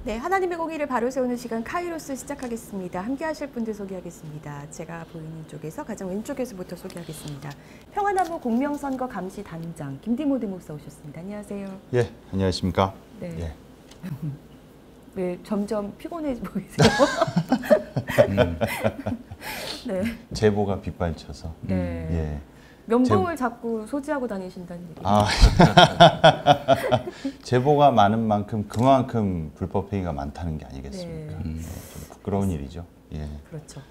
네, 하나님의 공의를 바로 세우는 시간 카이로스 시작하겠습니다. 함께 하실 분들 소개하겠습니다. 제가 보이는 쪽에서 가장 왼쪽에서부터 소개하겠습니다. 평화나무 공명선거 감시 단장 김디모 대목사 오셨습니다. 안녕하세요. 예, 안녕하십니까? 네. 예. 네, 점점 피곤해 보이세요. 네. 제보가 빗발쳐서. 네. 예. 면봉을 자꾸 소지하고 다니신다는 얘기. 아, 제보가 많은 만큼 그만큼 불법 행위가 많다는 게 아니겠습니까? 네. 좀 부끄러운 일이죠. 예. 그렇죠.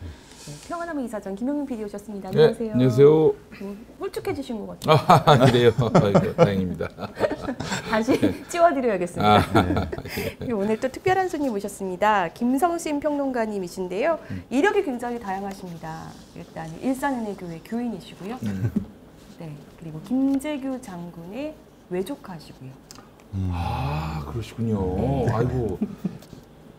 네, 평화나무 이사장 김용민 PD 오셨습니다. 네, 안녕하세요. 안녕하세요. 홀쭉해지신 것 같아요. 아, 그래요. 아이고, 다행입니다. 다시 찌워드려야겠습니다. 네. 오늘 또 특별한 손님 오셨습니다. 김성신 평론가님이신데요. 이력이 굉장히 다양하십니다. 일단 일산은혜교회 교인이시고요. 네, 그리고 김재규 장군의 외조카시고요. 아, 그러시군요. 네. 아이고,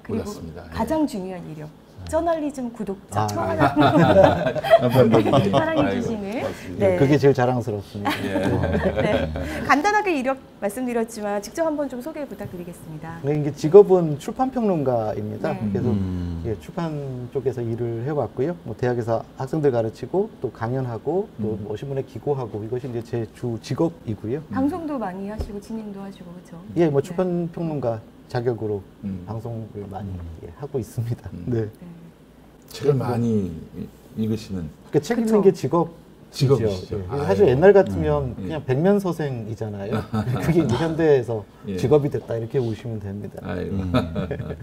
그리고 몰랐습니다. 가장 중요한 이력. 저널리즘 구독자 평화나무 감사합니다. 사랑해 주시는. 네. 그게 제일 자랑스럽습니다. 네. 간단하게 이력 말씀드렸지만 직접 한번 좀 소개 부탁드리겠습니다. 네, 이게 직업은 출판평론가입니다. 네. 그래서 예, 출판 쪽에서 일을 해왔고요. 뭐 대학에서 학생들 가르치고 또 강연하고 또 뭐 신문에 기고하고 이것이 이제 제 주 직업이고요. 방송도 많이 하시고 진행도 하시고 그렇죠. 예, 뭐 네. 출판평론가 자격으로 방송을 많이 예, 하고 있습니다. 네. 네. 책을 많이 읽으시는 그러니까 책 그쵸. 읽는 게 직업이죠. 직업이시죠. 예. 아유. 사실 옛날 같으면 예. 그냥 백면서생이잖아요. 그게 이제 현대에서 예. 직업이 됐다 이렇게 보시면 됩니다. 아이고.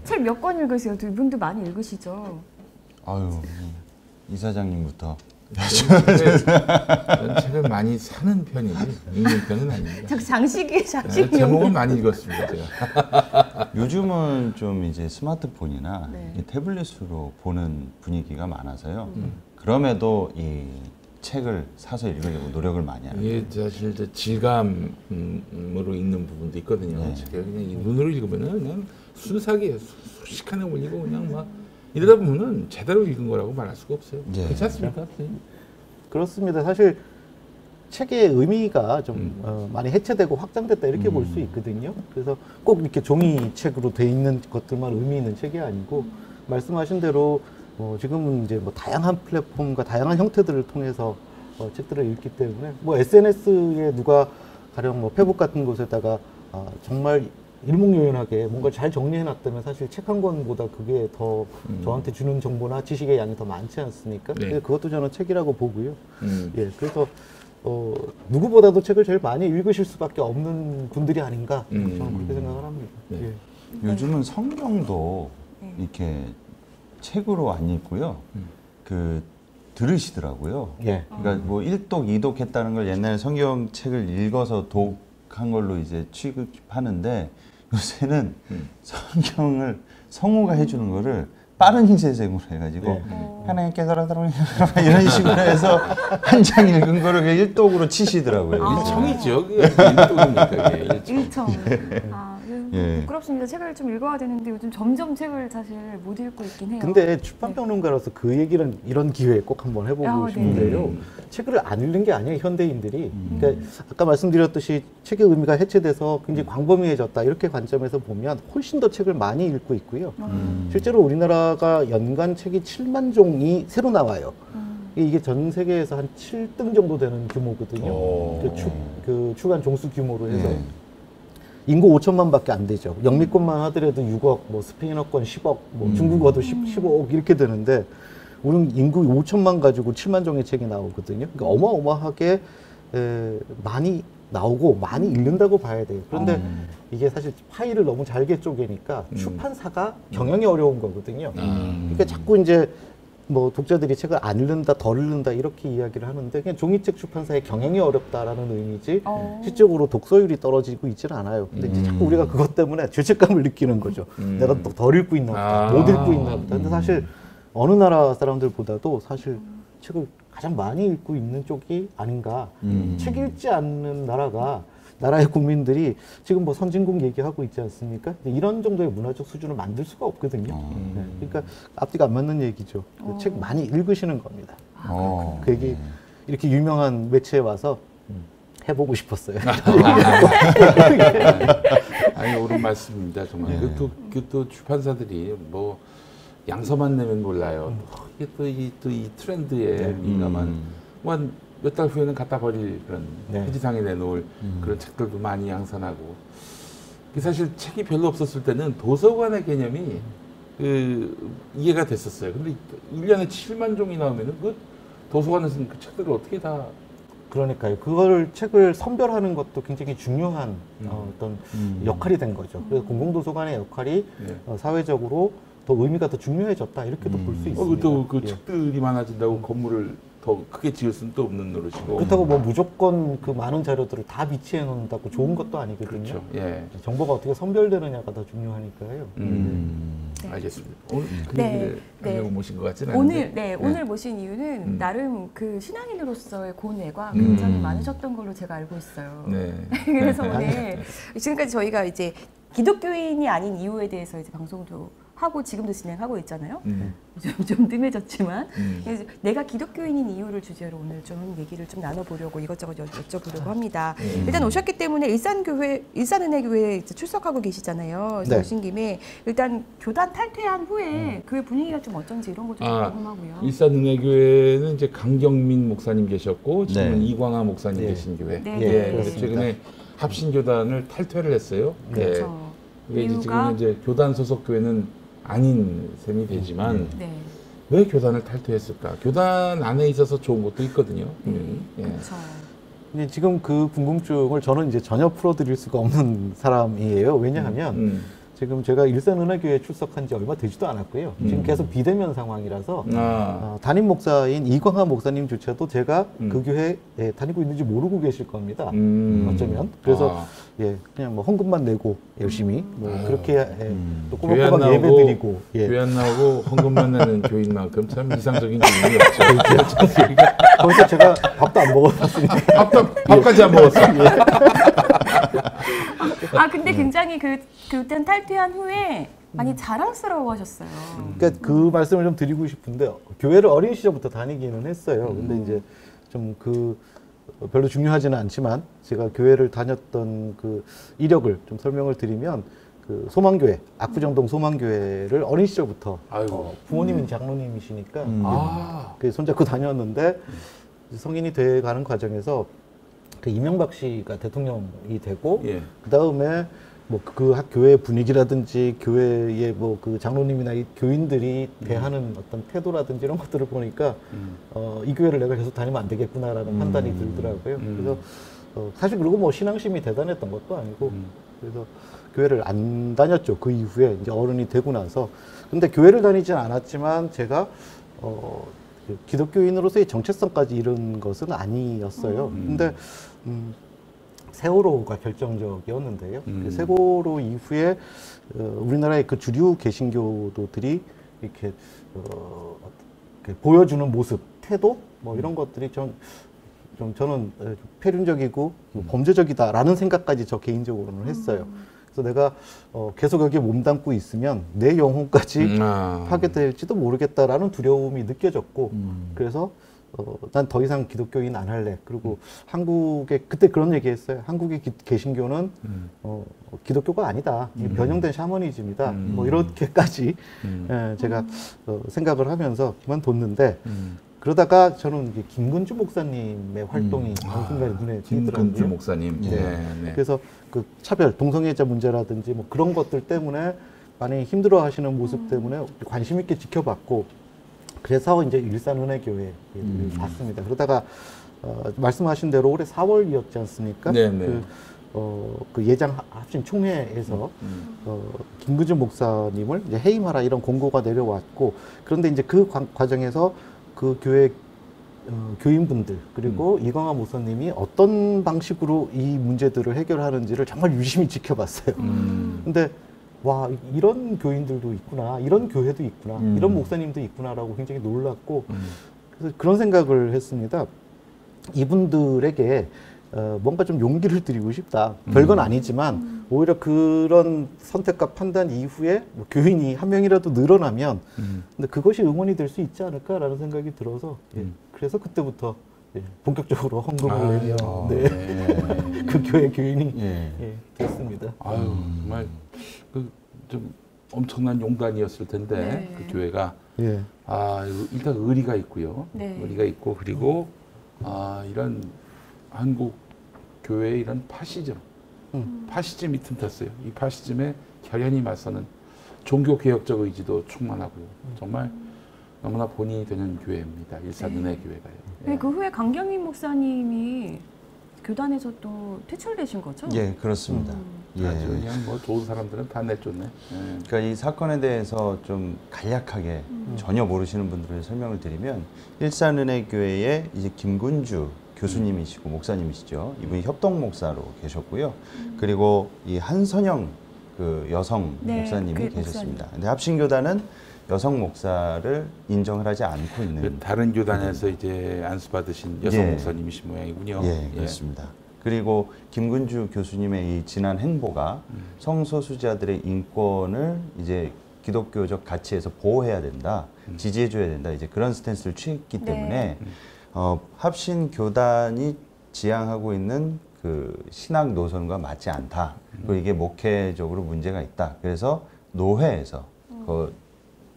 책 몇 권 읽으세요? 두 분도 많이 읽으시죠? 아유, 이사장님부터. 저는 책을 많이 사는 편이지 읽는 편은 아닙니다. 장식이 장식이 제목은 많이 읽었습니다. 제가. 요즘은 좀 이제 스마트폰이나 네. 이 태블릿으로 보는 분위기가 많아서요. 그럼에도 이 책을 사서 읽으려고 노력을 많이 하는 이게 사실 저 질감으로 읽는 부분도 있거든요. 네. 책을 그냥 이 눈으로 읽으면은 그냥 순삭이에요. 수식하게 올리고 그냥 막 이러다 보면은 제대로 읽은 거라고 말할 수가 없어요. 예. 그렇지 않습니까? 그렇습니다. 사실 책의 의미가 좀 많이 해체되고 확장됐다 이렇게 볼 수 있거든요. 그래서 꼭 이렇게 종이책으로 돼 있는 것들만 의미 있는 책이 아니고 말씀하신 대로 지금은 이제 뭐 다양한 플랫폼과 다양한 형태들을 통해서 책들을 읽기 때문에 뭐 SNS에 누가 가령 뭐 페북 같은 곳에다가 정말 일목요연하게 뭔가 잘 정리해놨다면 사실 책 한 권보다 그게 더 저한테 주는 정보나 지식의 양이 더 많지 않습니까? 네. 근데 그것도 저는 책이라고 보고요. 예, 그래서 누구보다도 책을 제일 많이 읽으실 수밖에 없는 분들이 아닌가 저는 그렇게 생각을 합니다. 네. 예. 요즘은 성경도 네. 이렇게 책으로 안 읽고요. 그 들으시더라고요. 예. 그러니까 뭐 1독, 2독 했다는 걸 옛날에 성경책을 읽어서 독한 걸로 이제 취급하는데 요새는 성경을 성우가 해주는 거를 빠른 재생으로 해가지고 네. 하나님 깨달아들어 이런 식으로 해서 한 장 읽은 거를 그냥 1독으로 치시더라고요. 일청이죠. 그게 일독입니까? 그게 일청. 일청. 아, 예. 부끄럽습니다. 책을 좀 읽어야 되는데 요즘 점점 책을 사실 못 읽고 있긴 해요. 근데 출판평론가로서 그 얘기는 이런 기회에 꼭 한번 해보고 네. 싶은데요. 책을 안 읽는 게 아니에요, 현대인들이. 그러니까 아까 말씀드렸듯이 책의 의미가 해체돼서 굉장히 광범위해졌다. 이렇게 관점에서 보면 훨씬 더 책을 많이 읽고 있고요. 실제로 우리나라가 연간 책이 7만 종이 새로 나와요. 이게 전 세계에서 한 7등 정도 되는 규모거든요. 그 주간 종수 규모로 해서. 네. 인구 5천만 밖에 안 되죠. 영미권만 하더라도 6억, 뭐 스페인어권 10억, 뭐 중국어도 15억 이렇게 되는데 우리는 인구 5천만 가지고 7만 종의 책이 나오거든요. 그러니까 어마어마하게 많이 나오고 많이 읽는다고 봐야 돼요. 그런데 이게 사실 파일을 너무 잘게 쪼개니까 출판사가 경영이 어려운 거거든요. 그러니까 자꾸 이제 뭐 독자들이 책을 안 읽는다, 덜 읽는다 이렇게 이야기를 하는데 그냥 종이책 출판사의 경영이 어렵다라는 의미지 실적으로 독서율이 떨어지고 있지는 않아요. 근데 이제 자꾸 우리가 그것 때문에 죄책감을 느끼는 거죠. 내가 또 덜 읽고 있나 보다, 못 읽고 있나 보다. 근데 사실 어느 나라 사람들보다도 사실 책을 가장 많이 읽고 있는 쪽이 아닌가. 책 읽지 않는 나라의 국민들이 지금 뭐 선진국 얘기하고 있지 않습니까? 이런 정도의 문화적 수준을 만들 수가 없거든요. 네. 그러니까 앞뒤가 안 맞는 얘기죠. 책 많이 읽으시는 겁니다. 그 얘기 이렇게 유명한 매체에 와서 해보고 싶었어요. 아니 옳은 말씀입니다 정말. 네. 또 주판사들이 뭐 양서만 내면 몰라요. 이게 또 이 트렌드에 민감한 몇 달 후에는 갖다 버릴 그런 네. 표지상에 내놓을 그런 책들도 많이 양산하고. 사실 책이 별로 없었을 때는 도서관의 개념이 이해가 됐었어요. 근데 1년에 7만 종이 나오면은 그 도서관에서는 그 책들을 어떻게 다 그러니까요. 그걸 책을 선별하는 것도 굉장히 중요한 어떤 역할이 된 거죠. 그래서 공공도서관의 역할이 네. 사회적으로 더 의미가 더 중요해졌다 이렇게도 볼 수 있습니다. 또그 예. 책들이 많아진다고 건물을 더 크게 지을 수는 또 없는 노릇이고. 그렇다고 뭐 무조건 그 많은 자료들을 다 비치해 놓는다고 좋은 것도 아니거든요. 그렇죠. 예. 정보가 어떻게 선별되느냐가 더 중요하니까요. 네. 알겠습니다. 오늘 그 네. 얘기를 네. 하려고 모신 것 같지는 않은데. 오늘 모신 이유는 나름 그 신앙인으로서의 고뇌가 음. 굉장히 많으셨던 걸로 제가 알고 있어요. 네. 그래서 오늘 지금까지 저희가 이제 기독교인이 아닌 이유에 대해서 이제 방송도 하고 지금도 진행하고 있잖아요. 좀 뜸해졌지만 그래서 내가 기독교인인 이유를 주제로 오늘 좀 얘기를 좀 나눠보려고 이것저것 여쭤보려고 합니다. 일단 오셨기 때문에 일산은혜교회에 이제 출석하고 계시잖아요. 그래서 네. 오신 김에 일단 교단 탈퇴한 후에 교회 분위기가 좀 어쩐지 이런 것도 좀 궁금하고요. 일산은혜교회는 이제 강경민 목사님 계셨고 지금은 네. 이광하 목사님 네. 계신 교회. 네, 예, 네. 그래서 최근에 합신교단을 탈퇴를 했어요. 그렇죠. 이게 이제 이유가? 지금은 이제 교단 소속 교회는 아닌 셈이 되지만 네. 왜 교단을 탈퇴했을까? 교단 안에 있어서 좋은 것도 있거든요. 분명히. 예. 그렇죠. 근데 지금 그 궁금증을 저는 이제 전혀 풀어드릴 수가 없는 사람이에요. 왜냐하면 지금 제가 일산은혜교회에 출석한 지 얼마 되지도 않았고요. 지금 계속 비대면 상황이라서 담임 목사인 이광하 목사님조차도 제가 그 교회에 다니고 있는지 모르고 계실 겁니다. 어쩌면. 그래서 예, 그냥 뭐 헌금만 내고 열심히 뭐 그렇게 또 교회 안 꼬박꼬박 예배 나오고, 드리고 교회 안 나오고 헌금만 내는 교인만큼 참 이상적인 교인이 없죠. 거기서 제가 밥도 안 먹어봤으니까 밥까지 안 먹었어. 근데 굉장히 그 교단 탈퇴한 후에 많이 자랑스러워하셨어요. 그러니까 그 말씀을 좀 드리고 싶은데 교회를 어린 시절부터 다니기는 했어요. 근데 이제 좀 별로 중요하지는 않지만 제가 교회를 다녔던 그 이력을 좀 설명을 드리면 그 소망교회, 압구정동 소망교회를 어린 시절부터 부모님이 장로님이시니까 그 손잡고 다녔는데 성인이 돼가는 과정에서 그 이명박 씨가 대통령이 되고 그 다음에 뭐 그 교회 분위기라든지 교회의 뭐 그 장로님이나 이 교인들이 대하는 어떤 태도라든지 이런 것들을 보니까 이 교회를 내가 계속 다니면 안 되겠구나라는 판단이 들더라고요. 그래서 사실 그리고 뭐 신앙심이 대단했던 것도 아니고 그래서 교회를 안 다녔죠. 그 이후에 이제 어른이 되고 나서. 근데 교회를 다니진 않았지만 제가 기독교인으로서의 정체성까지 이룬 것은 아니었어요. 근데 세월호가 결정적이었는데요. 그 세월호 이후에 우리나라의 그 주류 개신교도들이 이렇게 보여주는 모습, 태도 뭐 이런 것들이 저는 폐륜적이고 범죄적이다라는 생각까지 저 개인적으로는 했어요. 그래서 내가 계속 여기에 몸담고 있으면 내 영혼까지 파괴될지도 모르겠다라는 두려움이 느껴졌고 그래서 난 더 이상 기독교인 안 할래. 그리고 한국에 그때 그런 얘기했어요. 한국의 개신교는 기독교가 아니다. 변형된 샤머니즘이다. 뭐 이렇게까지 제가 생각을 하면서 그만뒀는데 그러다가 저는 이제 김근주 목사님의 활동이 순간에 눈에 띄더라고요. 김근주 목사님. 네. 그래서 그 차별, 동성애자 문제라든지 뭐 그런 것들 때문에 많이 힘들어하시는 모습 때문에 관심 있게 지켜봤고 그래서 이제 일산은혜교회를 봤습니다. 그러다가 말씀하신 대로 올해 4월이었지 않습니까? 그 예장 합신 총회에서 김근주 목사님을 이제 해임하라 이런 공고가 내려왔고 그런데 이제 그 과정에서 그 교회 교인분들 그리고 이광하 목사님이 어떤 방식으로 이 문제들을 해결하는지를 정말 유심히 지켜봤어요. 근데 와 이런 교인들도 있구나, 이런 교회도 있구나, 이런 목사님도 있구나라고 굉장히 놀랐고 그래서 그런 생각을 했습니다. 이분들에게 뭔가 좀 용기를 드리고 싶다. 별건 아니지만 오히려 그런 선택과 판단 이후에 뭐 교인이 한 명이라도 늘어나면 근데 그것이 응원이 될 수 있지 않을까라는 생각이 들어서 그래서 그때부터 본격적으로 헌금을 내며 교회 교인이 예. 예, 됐습니다. 아유 정말 그 좀 엄청난 용단이었을 텐데 네. 그 교회가 예. 일단 의리가 있고요. 네. 의리가 있고 그리고 이런 한국 교회의 이런 파시즘, 파시즘이 틈탔어요. 이 파시즘에 결연히 맞서는 종교 개혁적 의지도 충만하고 정말 너무나 본인이 되는 교회입니다. 일산은혜교회가요. 네, 그 후에 강경민 목사님이 교단에서 또 퇴출되신 거죠? 예, 그렇습니다. 예. 아주 그냥 뭐 좋은 사람들은 다 내쫓네. 예. 그러니까 이 사건에 대해서 좀 간략하게 전혀 모르시는 분들을 설명을 드리면 일산은혜교회의 이제 김군주 교수님이시고 목사님이시죠. 이분이 협동 목사로 계셨고요. 그리고 이 한선영 그 여성 네, 목사님이 그 계셨습니다. 근데 합신교단은 여성 목사를 인정을 하지 않고 있는 그 다른 교단에서 이제 안수 받으신 여성 예. 목사님이신 모양이군요. 예, 그렇습니다. 그리고 김군주 교수님의 이 지난 행보가 성소수자들의 인권을 이제 기독교적 가치에서 보호해야 된다, 지지해줘야 된다, 이제 그런 스탠스를 취했기 네. 때문에 합신 교단이 지향하고 있는 그 신학 노선과 맞지 않다. 그리고 이게 목회적으로 문제가 있다. 그래서 노회에서 그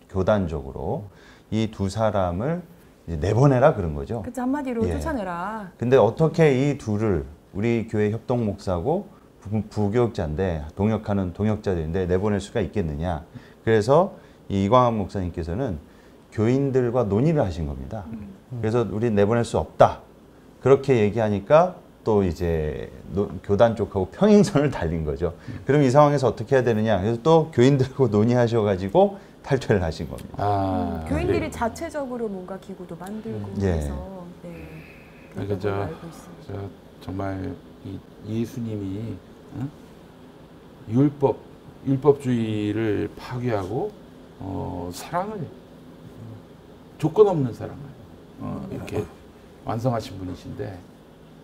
교단적으로 이 두 사람을 이제 내보내라 그런 거죠. 그치, 한마디로 예. 쫓아내라. 근데 어떻게 이 둘을 우리 교회 협동 목사고 부교육자인데 동역하는 동역자들인데 내보낼 수가 있겠느냐. 그래서 이 이광환 목사님께서는 교인들과 논의를 하신 겁니다. 그래서 우리 내보낼 수 없다. 그렇게 얘기하니까 또 이제 교단 쪽하고 평행선을 달린 거죠. 그럼 이 상황에서 어떻게 해야 되느냐. 그래서 또 교인들하고 논의하셔가지고 탈퇴를 하신 겁니다. 교인들이 네. 자체적으로 뭔가 기구도 만들고 예. 해서 네. 그러니까 그런 걸로 알고 있습니다. 저 정말 이 예수님이 율법주의를 파괴하고 사랑을 조건 없는 사랑을 이렇게 완성하신 분이신데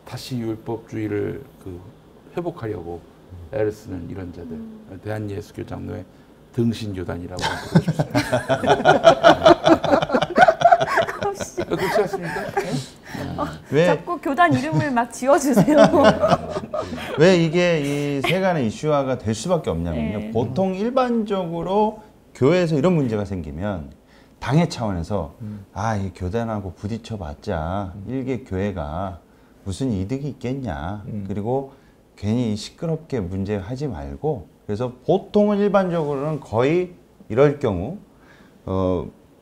다시 율법주의를 그 회복하려고 애를 쓰는 이런 자들 대한예수교장로의 등신교단이라고 부르고 싶습니다. 그렇지 않습니까? 왜, 자꾸 교단 이름을 막 지어주세요. 왜 이게 이 세간의 이슈화가 될 수밖에 없냐면요. 네. 보통 일반적으로 교회에서 이런 문제가 생기면 당회 차원에서 이 교단하고 부딪혀봤자 일개 교회가 무슨 이득이 있겠냐. 그리고 괜히 시끄럽게 문제하지 말고 그래서 보통은 일반적으로는 거의 이럴 경우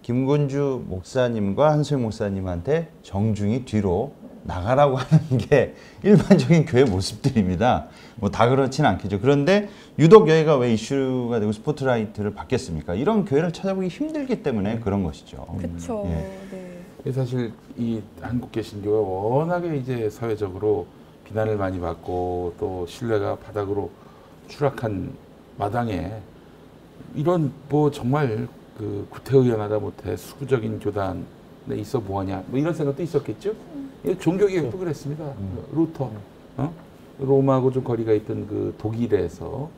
김군주 목사님과 한수영 목사님한테 정중히 뒤로 나가라고 하는 게 일반적인 교회 모습들입니다. 뭐 다 그렇진 않겠죠. 그런데 유독 여기가 왜 이슈가 되고 스포트라이트를 받겠습니까? 이런 교회를 찾아보기 힘들기 때문에 그런 것이죠. 그렇죠. 예. 네. 사실 이 한국 개신교가 워낙에 이제 사회적으로 비난을 많이 받고 또 신뢰가 바닥으로 추락한 마당에 이런 뭐 정말 그 구태의연하다 못해 수구적인 교단에 있어 뭐하냐 뭐 이런 생각도 있었겠죠. 종교개혁도 그랬습니다. 루터, 로마하고 좀 거리가 있던 그 독일에서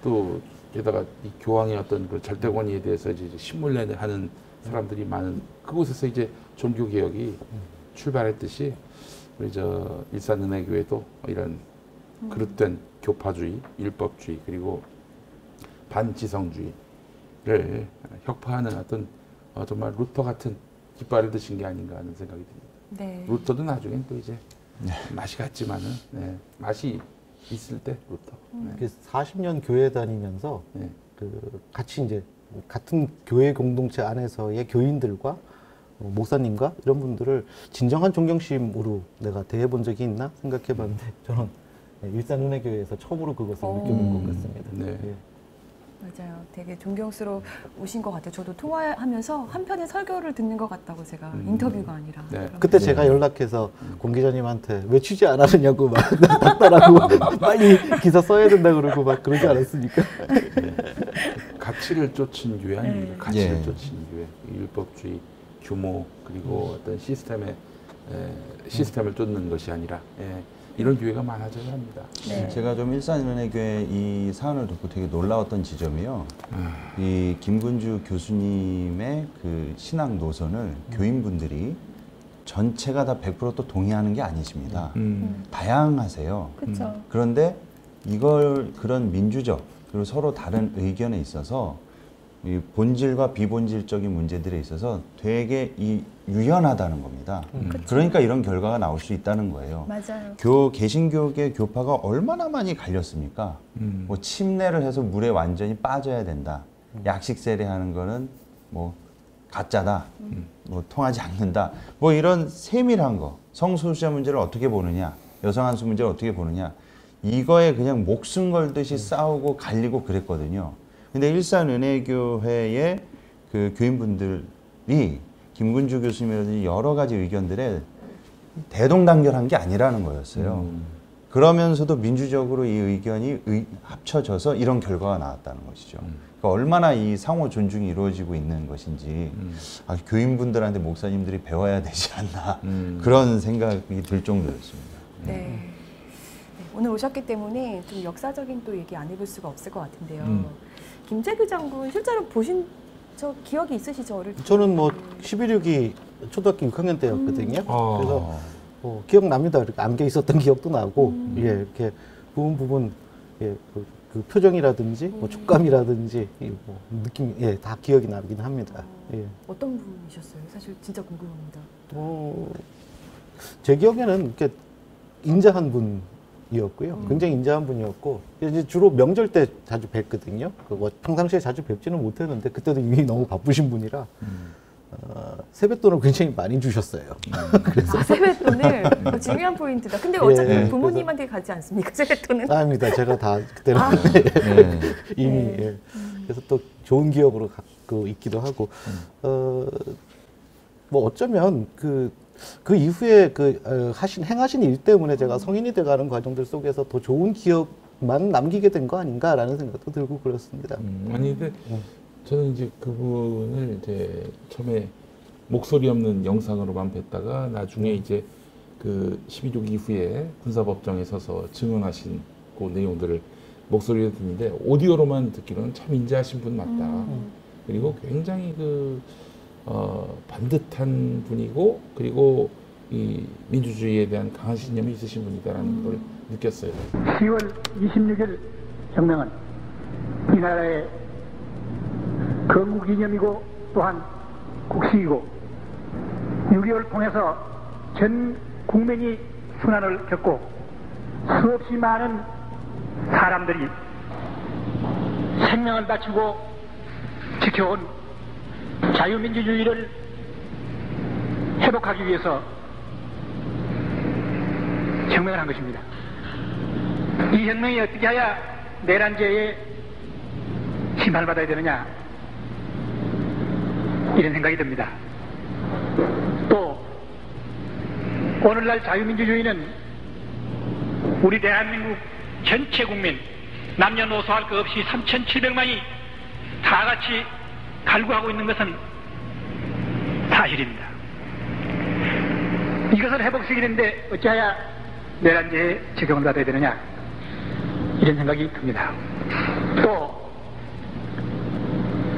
또 게다가 이 교황의 어떤 그 절대권위에 대해서 이제 신물내하는 사람들이 많은 그곳에서 이제 종교개혁이 출발했듯이 우리 저 일산은혜교회도 이런 그릇된 교파주의, 율법주의 그리고 반지성주의를 혁파하는 어떤 정말 루터 같은 깃발을 드신 게 아닌가 하는 생각이 듭니다. 네. 루터도 나중엔 또 이제 맛이 갔지만은 맛이 있을 때 루터. 네. 40년 교회 다니면서 네. 그 같이 이제 같은 교회 공동체 안에서의 교인들과 목사님과 이런 분들을 진정한 존경심으로 내가 대해본 적이 있나 생각해봤는데 저는 일산은혜교회에서 처음으로 그것을 느껴본 것 같습니다. 네. 예. 맞아요. 되게 존경스러우신 것 같아요. 저도 통화하면서 한편의 설교를 듣는 것 같다고 제가 인터뷰가 아니라. 네. 그런 그때 거. 제가 연락해서 공 기자님한테 왜 취재 안 하느냐고 막 닥달하고 빨리 기사 써야 된다 그러고 막 그러지 않았습니까? 가치를 쫓은 교회 아닙니까? 네. 가치를 예. 쫓은 교회, 율법주의, 규모 그리고 어떤 시스템을 쫓는 것이 아니라 이런 교회가 많아져야 합니다. 네. 제가 좀 일산은혜교회 이 사안을 듣고 되게 놀라웠던 지점이요. 이 김군주 교수님의 그 신앙 노선을 교인분들이 전체가 다 100% 동의하는 게 아니십니다. 다양하세요. 그렇죠. 그런데 이걸 그런 민주적 그리고 서로 다른 의견에 있어서 이 본질과 비본질적인 문제들에 있어서 되게 유연하다는 겁니다. 그러니까 이런 결과가 나올 수 있다는 거예요. 맞아요. 개신교계 교파가 얼마나 많이 갈렸습니까? 뭐 침례를 해서 물에 완전히 빠져야 된다. 약식 세례하는 거는 뭐 가짜다. 뭐 통하지 않는다. 뭐 이런 세밀한 거. 성소수자 문제를 어떻게 보느냐. 여성 한수 문제를 어떻게 보느냐. 이거에 그냥 목숨 걸듯이 싸우고 갈리고 그랬거든요. 근데 일산은혜교회의 그 교인분들이 김군주 교수님이라든지 여러 가지 의견들에 대동단결한 게 아니라는 거였어요. 그러면서도 민주적으로 이 의견이 합쳐져서 이런 결과가 나왔다는 것이죠. 그러니까 얼마나 이 상호 존중이 이루어지고 있는 것인지 교인분들한테 목사님들이 배워야 되지 않나 그런 생각이 들 정도였습니다. 네. 오늘 오셨기 때문에 좀 역사적인 또 얘기 안 해볼 수가 없을 것 같은데요. 김재규 장군 실제로 보신 저 기억이 있으시죠? 어릴 때? 저는 뭐 11.6이 초등학교 6학년 때였거든요. 그래서 기억납니다. 이렇게 안겨 있었던 기억도 나고, 예, 이렇게 부분, 예, 그 표정이라든지, 뭐 촉감이라든지, 뭐 느낌, 예, 다 기억이 나긴 합니다. 예. 어떤 분이셨어요? 사실 진짜 궁금합니다. 제 기억에는 이렇게 인자한 분이었고요. 굉장히 인자한 분이었고, 이제 주로 명절 때 자주 뵀거든요. 평상시에 자주 뵙지는 못했는데, 그때도 이미 너무 바쁘신 분이라, 세뱃돈을 굉장히 많이 주셨어요. 그래서 세뱃돈을 중요한 포인트다. 근데 어차피 부모님한테 가지 않습니까? 세뱃돈은? 아닙니다. 제가 다 그때는 이미 예. 그래서 또 좋은 기억으로 갖고 있기도 하고 뭐 어쩌면 그 이후에 행하신 일 때문에 제가 성인이 돼가는 과정들 속에서 더 좋은 기억만 남기게 된 거 아닌가라는 생각도 들고 그렇습니다. 아니 근데 저는 이제 그분을 이제 처음에 목소리 없는 영상으로만 뵀다가 나중에 이제 그 12.6 이후에 군사법정에 서서 증언하신 그 내용들을 목소리로 듣는데 오디오로만 듣기로는 참 인자하신 분 맞다. 그리고 굉장히 반듯한 분이고 그리고 이 민주주의에 대한 강한 신념이 있으신 분이다라는 걸 느꼈어요. 10월 26일 혁명은 이 나라의 건국기념이고 또한 국식이고 6.25를 통해서 전 국민이 순환을 겪고 수없이 많은 사람들이 생명을 바치고 지켜온 자유민주주의를 회복하기 위해서 혁명을 한 것입니다. 이 혁명이 어떻게 해야 내란죄에 심판을 받아야 되느냐 이런 생각이 듭니다. 또 오늘날 자유민주주의는 우리 대한민국 전체 국민 남녀노소 할 것 없이 3,700만이 다 같이 갈구하고 있는 것은 사실입니다. 이것을 회복시키는데 어찌하여 내란죄에 적용을 받아야 되느냐 이런 생각이 듭니다. 또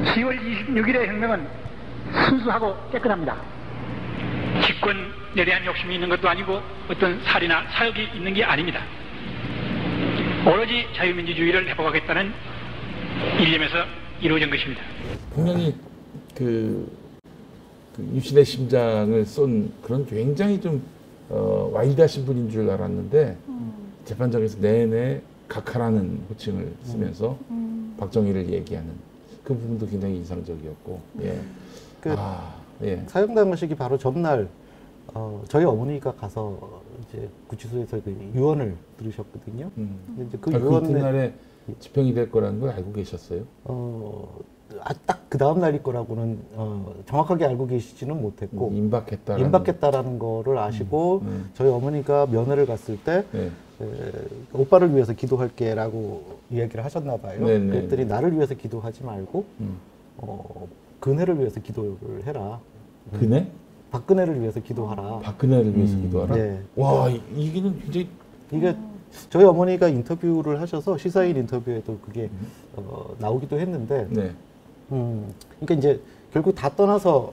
10월 26일의 혁명은 순수하고 깨끗합니다. 집권에 대한 욕심이 있는 것도 아니고 어떤 살이나 사욕이 있는 게 아닙니다. 오로지 자유민주주의를 회복하겠다는 일념에서 이루어진 것입니다. 분명히 그 유신의 심장을 쏜 그런 굉장히 좀 와일드하신 분인 줄 알았는데 재판장에서 내내 각하라는 호칭을 쓰면서 박정희를 얘기하는 그 부분도 굉장히 인상적이었고 예. 예. 사형당하시기 바로 전날 저희 어머니가 가서 이제 구치소에서 그 유언을 들으셨거든요. 근데 이제 그 유언에 그날에 집행이 될 거라는 걸 알고 계셨어요? 딱 그 다음 날일 거라고는 정확하게 알고 계시지는 못했고 임박했다라는 거를 아시고 저희 어머니가 면회를 갔을 때 오빠를 위해서 기도할게라고 이야기를 하셨나 봐요. 그랬더니 나를 위해서 기도하지 말고 근혜를 위해서 기도를 해라. 근혜? 박근혜를 위해서 기도하라. 박근혜를 위해서 기도하라? 네. 와, 이게는 굉장히. 이게 저희 어머니가 인터뷰를 하셔서 시사인 인터뷰에도 그게 나오기도 했는데, 네. 그러니까 이제 결국 다 떠나서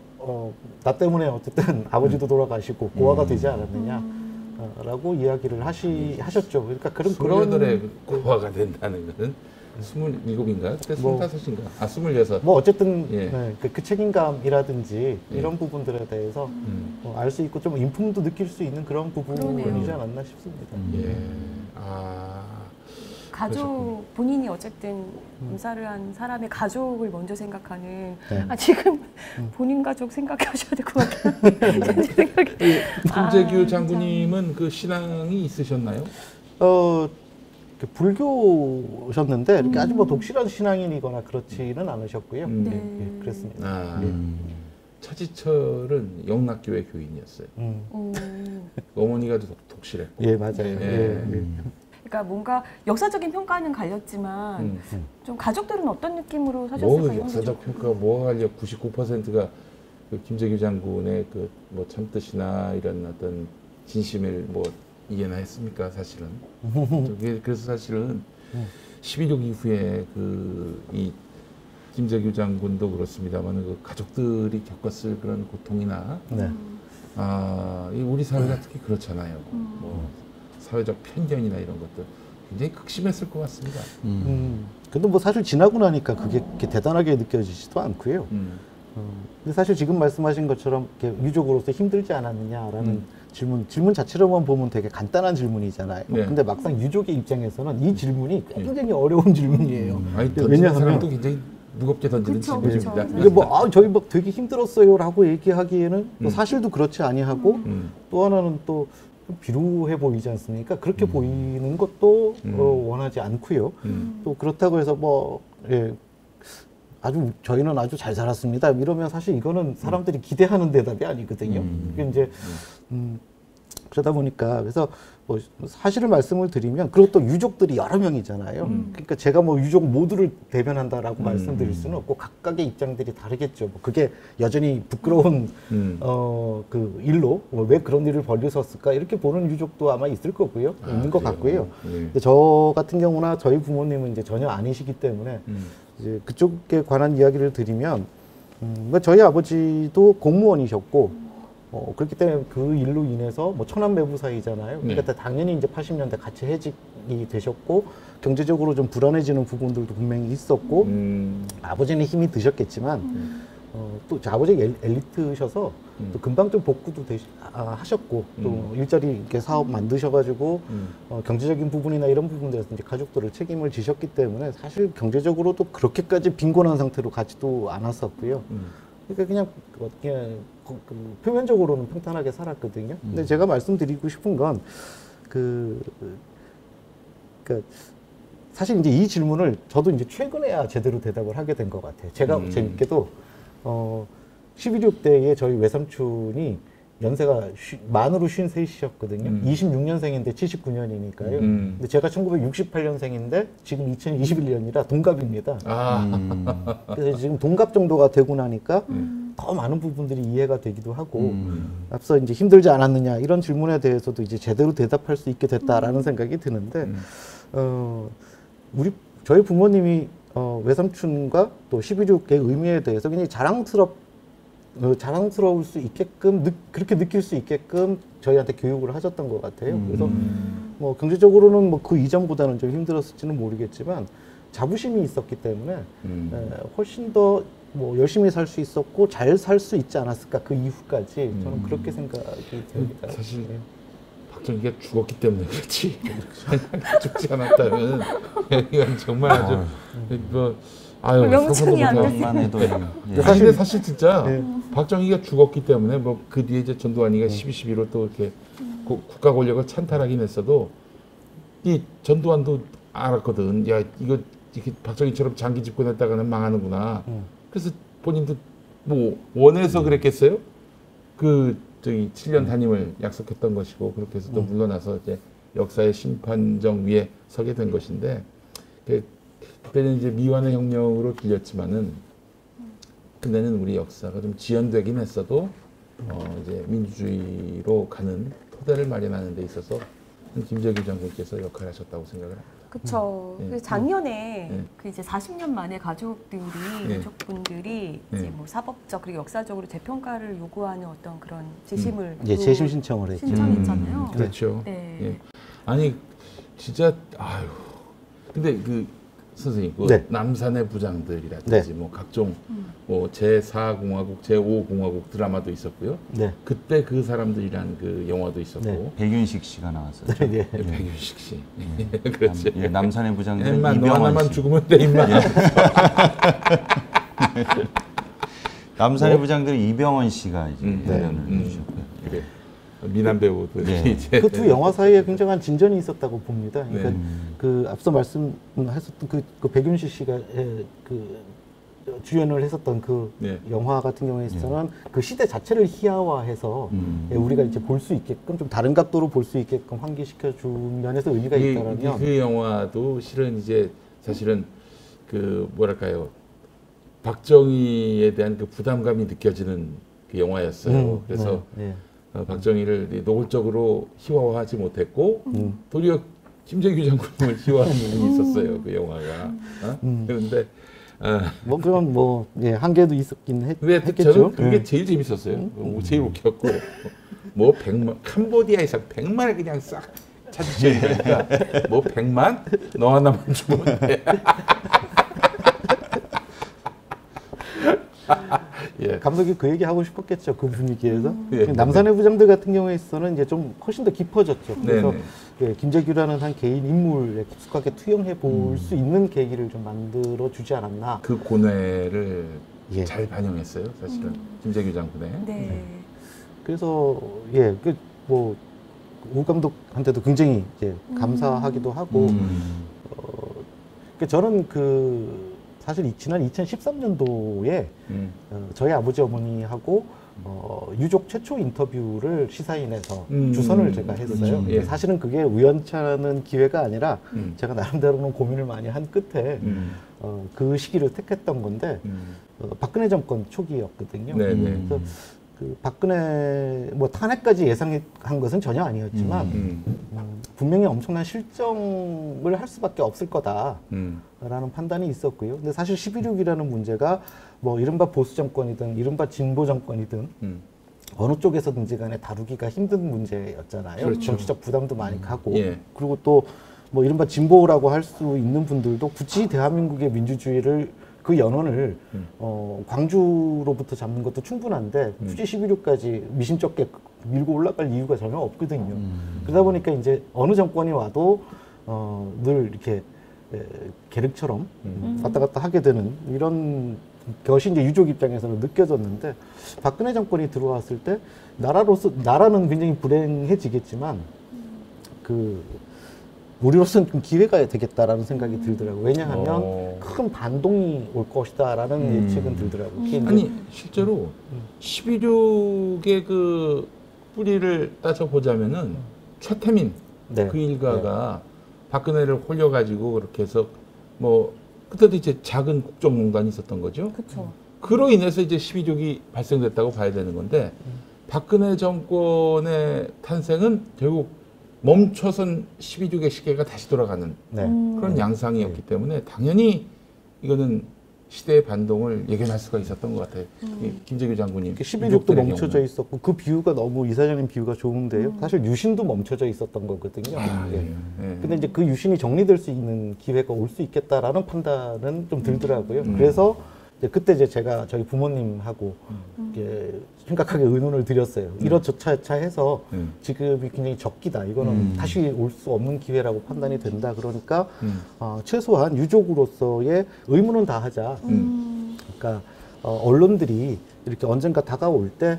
나 때문에 어쨌든 아버지도 돌아가시고 고아가 되지 않았느냐. 라고 이야기를 하셨죠. 그러니까 그런 28에 고아가 된다는 것은 27인가? 그때 25인가? 아, 26. 뭐 어쨌든 예. 네, 그 책임감이라든지 예. 이런 부분들에 대해서 알 수 있고 좀 인품도 느낄 수 있는 그런 부분이지 그러네요. 않았나 싶습니다. 예. 아. 가족 본인이 어쨌든 검사를 한 사람의 가족을 먼저 생각하는 네. 지금 본인 가족 생각하셔야 될 것 같아요. 생각이. 김재규 장군님은 그 신앙이 있으셨나요? 이렇게 불교셨는데 이렇게 아주 뭐 독실한 신앙인이거나 그렇지는 않으셨고요. 음. 네. 예, 그랬습니다. 아. 차지철은 영락교회 교인이었어요. 어머니가 독실했고. 예, 맞아요. 예. 그러니까 뭔가 역사적인 평가는 갈렸지만 좀 가족들은 어떤 느낌으로 사셨을까? 뭐 이런 역사적 거죠. 평가가 뭐가 갈려 99%가 그 김재규 장군의 그 뭐 참뜻이나 이런 어떤 진심을 뭐 이해나 했습니까 사실은. 그래서 사실은 12.6 이후에 그 이 김재규 장군도 그렇습니다만 그 가족들이 겪었을 그런 고통이나 네. 이 우리 사회가 특히 그렇잖아요. 뭐 사회적 편견이나 이런 것들 굉장히 극심했을 것 같습니다. 근데 뭐 사실 지나고 나니까 그게 그렇게 대단하게 느껴지지도 않고요. 근데 사실 지금 말씀하신 것처럼 이렇게 유족으로서 힘들지 않았느냐라는 질문 자체로만 보면 되게 간단한 질문이잖아요. 네. 근데 막상 유족의 입장에서는 이 질문이 굉장히 어려운 질문이에요. 아니 던지는 왜냐하면 사람도 굉장히 무겁게 던지는 그쵸, 질문입니다. 그쵸. 이게 뭐 저희 막 되게 힘들었어요라고 얘기하기에는 또 사실도 그렇지 아니하고 또 하나는 또 좀 비루해 보이지 않습니까? 그렇게 보이는 것도 원하지 않고요. 또 그렇다고 해서 뭐 저희는 아주 잘 살았습니다. 이러면 사실 이거는 사람들이 기대하는 대답이 아니거든요. 이게 이제 그러다 보니까 그래서 뭐 사실을 말씀을 드리면 그리고 또 유족들이 여러 명이잖아요. 그러니까 제가 뭐 유족 모두를 대변한다라고 말씀드릴 수는 없고 각각의 입장들이 다르겠죠. 뭐 그게 여전히 부끄러운 그 일로 왜 그런 일을 벌이셨을까 이렇게 보는 유족도 아마 있을 거고요. 있는 것 같고요. 근데 저 같은 경우나 저희 부모님은 이제 전혀 아니시기 때문에 이제 그쪽에 관한 이야기를 드리면 저희 아버지도 공무원이셨고 그렇기 때문에 그 일로 인해서 뭐 천안매부 사이잖아요. 그러니까 당연히 이제 80년대 같이 해직이 되셨고 경제적으로 좀 불안해지는 부분들도 분명히 있었고 아버지는 힘이 드셨겠지만 또 아버지가 엘리트셔서 또 금방 좀 복구도 하셨고 또 일자리 이렇게 사업 만드셔가지고 경제적인 부분이나 이런 부분들에서 이제 가족들을 책임을 지셨기 때문에 사실 경제적으로도 그렇게까지 빈곤한 상태로 가지도 않았었고요. 그러니까 그냥 표면적으로는 평탄하게 살았거든요. 근데 제가 말씀드리고 싶은 건 그러니까 사실 이제 이 질문을 저도 이제 최근에야 제대로 대답을 하게 된 것 같아요. 제가 재밌게도 11.6대에 저희 외삼촌이 연세가 만으로 53이셨거든요. 26년생인데 79년이니까요. 근데 제가 1968년생인데 지금 2021년이라 동갑입니다. 그래서 지금 동갑 정도가 되고 나니까 더 많은 부분들이 이해가 되기도 하고 앞서 이제 힘들지 않았느냐 이런 질문에 대해서도 이제 제대로 대답할 수 있게 됐다라는 생각이 드는데 저희 부모님이 외삼촌과 또 11.6의 의미에 대해서 굉장히 자랑스러울 수 있게끔 그렇게 느낄 수 있게끔 저희한테 교육을 하셨던 것 같아요. 그래서 뭐 경제적으로는 뭐 그 이전보다는 좀 힘들었을지는 모르겠지만 자부심이 있었기 때문에 훨씬 더 뭐 열심히 살 수 있었고 잘 살 수 있지 않았을까 그 이후까지 저는 그렇게 생각이 듭니다. 사실 박정희가 죽었기 때문에 그렇지 죽지 않았다면 이건 정말 아주 뭐 명칭이 안 만 해도 사실 진짜 박정희가 죽었기 때문에 뭐 그 뒤에 이제 전두환이가 12.12로 또 이렇게 국가 권력을 찬탈하긴 했어도 이 전두환도 알았거든. 야 이거 이렇게 박정희처럼 장기 집권했다가는 망하는구나. 그래서 본인도 뭐 원해서 그랬겠어요? 그 저기 7년 단임을 약속했던 것이고 그렇게 해서 또 물러나서 이제 역사의 심판정 위에 서게 된 것인데 그때는 이제 미완의 혁명으로 들렸지만은 근데는 우리 역사가 좀 지연되긴 했어도 이제 민주주의로 가는 토대를 마련하는 데 있어서 김재규 장군께서 역할을 하셨다고 생각을 합니다. 그렇죠. 예. 작년에 예. 그 이제 40년 만에 가족들이 예. 유족분들이 예. 이제 뭐 사법적 그리고 역사적으로 재평가를 요구하는 어떤 그런 재심을 예, 또 재심 신청을 했죠. 신청했잖아요. 그렇죠. 네. 예. 아니 진짜 아유. 근데 그 선생님 그 네. 남산의 부장들이라든지 뭐 각종 뭐 제4공화국, 제5공화국 드라마도 있었고요. 네. 그때 그 사람들이라는 그 영화도 있었고. 네. 백윤식 씨가 나왔었죠. 네. 예, 백윤식 씨. 그렇지. 예, 남산의 부장들 임마 너 이병헌 하나만 씨. 죽으면 돼 임마. 남산의 부장들 이병헌 씨가 이제 네. 대련을 해주셨고요. 그래. 미남 배우들이 네. 이제 그 두 영화 사이에 굉장한 진전이 있었다고 봅니다. 그러니까 네. 그 앞서 말씀하셨던 그 백윤식 씨가 그 주연을 했었던 그 네. 영화 같은 경우에 있어서는 그 시대 자체를 희화화해서 음. 우리가 이제 볼 수 있게끔 좀 다른 각도로 볼 수 있게끔 환기시켜 준 면에서 의미가 있다라면 그 영화도 실은 이제 사실은 그 뭐랄까요 박정희에 대한 그 부담감이 느껴지는 그 영화였어요. 그래서 네. 박정희를 노골적으로 희화화하지 못했고 도리어 김재규 장군을 희화한 부분이 있었어요. 그 영화가. 그런데 뭐 그런 뭐 예, 한계도 있었긴 근데 했겠죠. 저는 그게 네. 제일 재밌었어요. 제일 웃겼고 뭐 100만 캄보디아에서 100만을 그냥 싹 찾으시니까 뭐 100만 너 하나만 주면 돼. 예. 감독이 그 얘기 하고 싶었겠죠. 그 분위기에서. 예. 남산의 부장들 같은 경우에 있어서는 이제 좀 훨씬 더 깊어졌죠. 그래서 네네. 예, 김재규라는 한 개인 인물에 깊숙하게 투영해 볼 수 있는 계기를 좀 만들어 주지 않았나. 그 고뇌를 예. 잘 반영했어요. 사실은 김재규 장군의. 네. 그래서 예, 그 뭐 우 감독한테도 굉장히 이제 감사하기도 하고 저는 그 사실 지난 2013년도에 저희 아버지 어머니하고 유족 최초 인터뷰를 시사인에서 주선을 제가 했어요. 예. 사실은 그게 우연찮은 기회가 아니라 제가 나름대로는 고민을 많이 한 끝에 그 시기를 택했던 건데 박근혜 정권 초기였거든요. 네네. 그래서 그 박근혜 뭐 탄핵까지 예상한 것은 전혀 아니었지만 분명히 엄청난 실정을 할 수밖에 없을 거다라는 판단이 있었고요. 근데 사실 11.6이라는 문제가 뭐 이른바 보수 정권이든 이른바 진보 정권이든 어느 쪽에서든지 간에 다루기가 힘든 문제였잖아요. 그렇죠. 정치적 부담도 많이 가고 예. 그리고 또 뭐 이른바 진보라고 할 수 있는 분들도 굳이 대한민국의 민주주의를 그 연원을 광주로부터 잡는 것도 충분한데 굳이 11.6까지 미심쩍게 밀고 올라갈 이유가 전혀 없거든요. 그러다 보니까 이제 어느 정권이 와도 늘 이렇게 계륵처럼 왔다 갔다 하게 되는 이런 것이 이제 유족 입장에서는 느껴졌는데 박근혜 정권이 들어왔을 때 나라는 굉장히 불행해지겠지만 우리로서는 좀 기회가 되겠다라는 생각이 들더라고요. 왜냐하면 큰 반동이 올 것이다라는 예측은 들더라고요. 아니 실제로 11.6의 그 뿌리를 따져보자면은 최태민 네. 그 일가가 박근혜를 홀려가지고 그렇게 해서 뭐 그때도 이제 작은 국정농단이 있었던 거죠. 그렇죠. 그로 인해서 이제 12.6이 발생됐다고 봐야 되는 건데 박근혜 정권의 탄생은 결국 멈춰선 12.6의 시계가 다시 돌아가는 네. 그런 양상이었기 때문에 당연히 이거는 시대의 반동을 예견할 수가 있었던 것 같아요. 이 김재규 장군님. 11.6도 유족들의 멈춰져 경우는. 있었고 그 비유가 너무 이사장님 비유가 좋은데요. 사실 유신도 멈춰져 있었던 거거든요. 아, 예. 예. 근데 이제 그 유신이 정리될 수 있는 기회가 올 수 있겠다라는 판단은 좀 들더라고요. 그래서 이제 그때 이제 제가 저희 부모님하고 이렇게 심각하게 의논을 드렸어요. 이러저차 해서 지금이 굉장히 적기다. 이거는 다시 올 수 없는 기회라고 판단이 된다. 그러니까 최소한 유족으로서의 의무는 다 하자. 그러니까 언론들이 이렇게 언젠가 다가올 때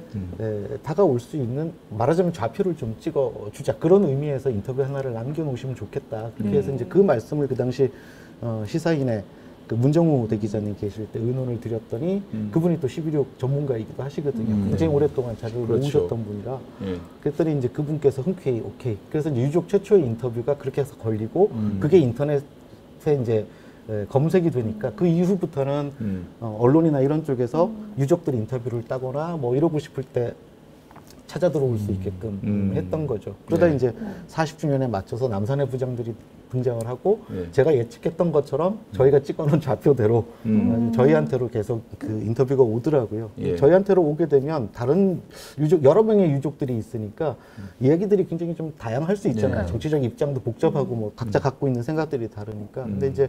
다가올 수 있는 말하자면 좌표를 좀 찍어주자. 그런 의미에서 인터뷰 하나를 남겨놓으시면 좋겠다. 그렇게 해서 이제 그 말씀을 그 당시 시사인의 그 문정우 대기자님 계실 때 의논을 드렸더니 그분이 또 11.6 전문가이기도 하시거든요. 굉장히 오랫동안 자료를 그렇죠. 모으셨던 분이라 예. 그랬더니 이제 그분께서 흔쾌히 오케이. 그래서 이제 유족 최초의 인터뷰가 그렇게 해서 걸리고 그게 인터넷에 이제 검색이 되니까 그 이후부터는 언론이나 이런 쪽에서 유족들 인터뷰를 따거나 뭐 이러고 싶을 때 찾아 들어올 수 있게끔 했던 거죠. 그러다 네. 이제 40주년에 맞춰서 남산의 부장들이 등장을 하고 네. 제가 예측했던 것처럼 저희가 찍어놓은 좌표대로 저희한테로 계속 그 인터뷰가 오더라고요. 예. 저희한테로 오게 되면 다른 유족, 여러 명의 유족들이 있으니까 이야기들이 굉장히 좀 다양할 수 있잖아요. 네. 정치적 입장도 복잡하고 뭐 각자 갖고 있는 생각들이 다르니까. 근데 이제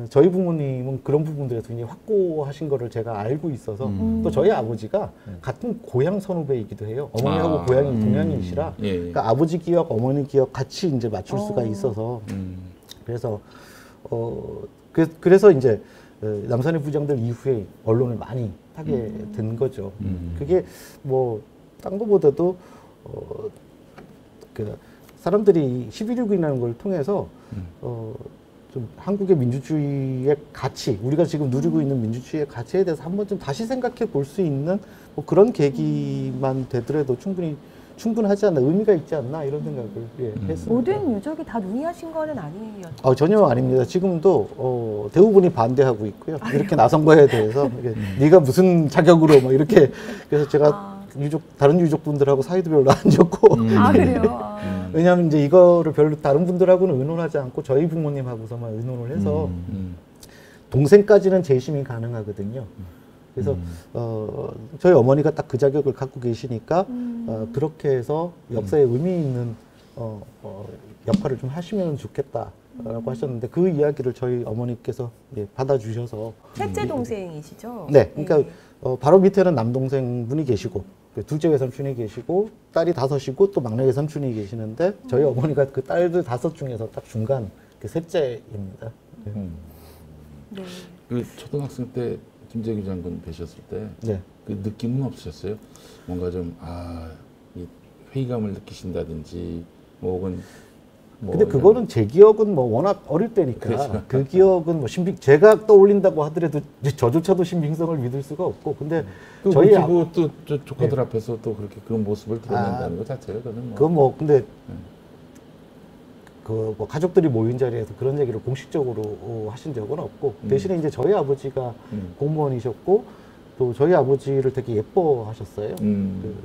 저희 부모님은 그런 부분들에서 굉장히 확고하신 거를 제가 알고 있어서 또 저희 아버지가 같은 고향 선후배이기도 해요. 어머니하고 아. 고향이 동양이시라 예, 예. 그러니까 아버지 기억, 어머니 기억 같이 이제 맞출 수가 있어서 그래서 그래서 이제 남산의 부장들 이후에 언론을 많이 하게 된 거죠. 그게 뭐 딴 거보다도 그 사람들이 11.19이라는 걸 통해서 좀 한국의 민주주의의 가치, 우리가 지금 누리고 있는 민주주의의 가치에 대해서 한 번쯤 다시 생각해 볼 수 있는 뭐 그런 계기만 되더라도 충분하지 않나, 의미가 있지 않나 이런 생각을 했습니다. 모든 유족이 다 논의하신 거는 아니었죠? 전혀 아닙니다. 지금도 대부분이 반대하고 있고요. 이렇게 나선 거에 대해서 네가 무슨 자격으로 막 이렇게 그래서 제가 다른 유족분들하고 사이도 별로 안 좋고 그래요? 왜냐하면 이제 이거를 별로 다른 분들하고는 의논하지 않고 저희 부모님하고서만 의논을 해서 동생까지는 재심이 가능하거든요. 그래서 저희 어머니가 딱 그 자격을 갖고 계시니까 그렇게 해서 역사에 의미 있는 역할을 좀 하시면 좋겠다라고 하셨는데 그 이야기를 저희 어머니께서 받아주셔서 셋째 동생이시죠? 네, 그러니까 바로 밑에는 남동생 분이 계시고 둘째 외삼촌이 계시고 딸이 5이고 또 막내 외삼촌이 계시는데 저희 어머니가 그 딸들 5 중에서 딱 중간 그 셋째입니다. 네. 그 초등학생 때 김재규 장군 뵈셨을 때 네. 그 느낌은 없으셨어요? 뭔가 좀 이 회의감을 느끼신다든지 뭐 혹은 뭐 근데 그거는 제 기억은 뭐 워낙 어릴 때니까 그렇죠. 그 기억은 뭐 제가 떠올린다고 하더라도 저조차도 신빙성을 믿을 수가 없고 근데 저희 또 조카들 앞에서 또 그렇게 그런 모습을 드러낸다는 것 자체가 그거는 뭐 그건 뭐 근데 그 뭐 가족들이 모인 자리에서 그런 얘기를 공식적으로 하신 적은 없고 대신에 이제 저희 아버지가 공무원이셨고 또 저희 아버지를 되게 예뻐하셨어요.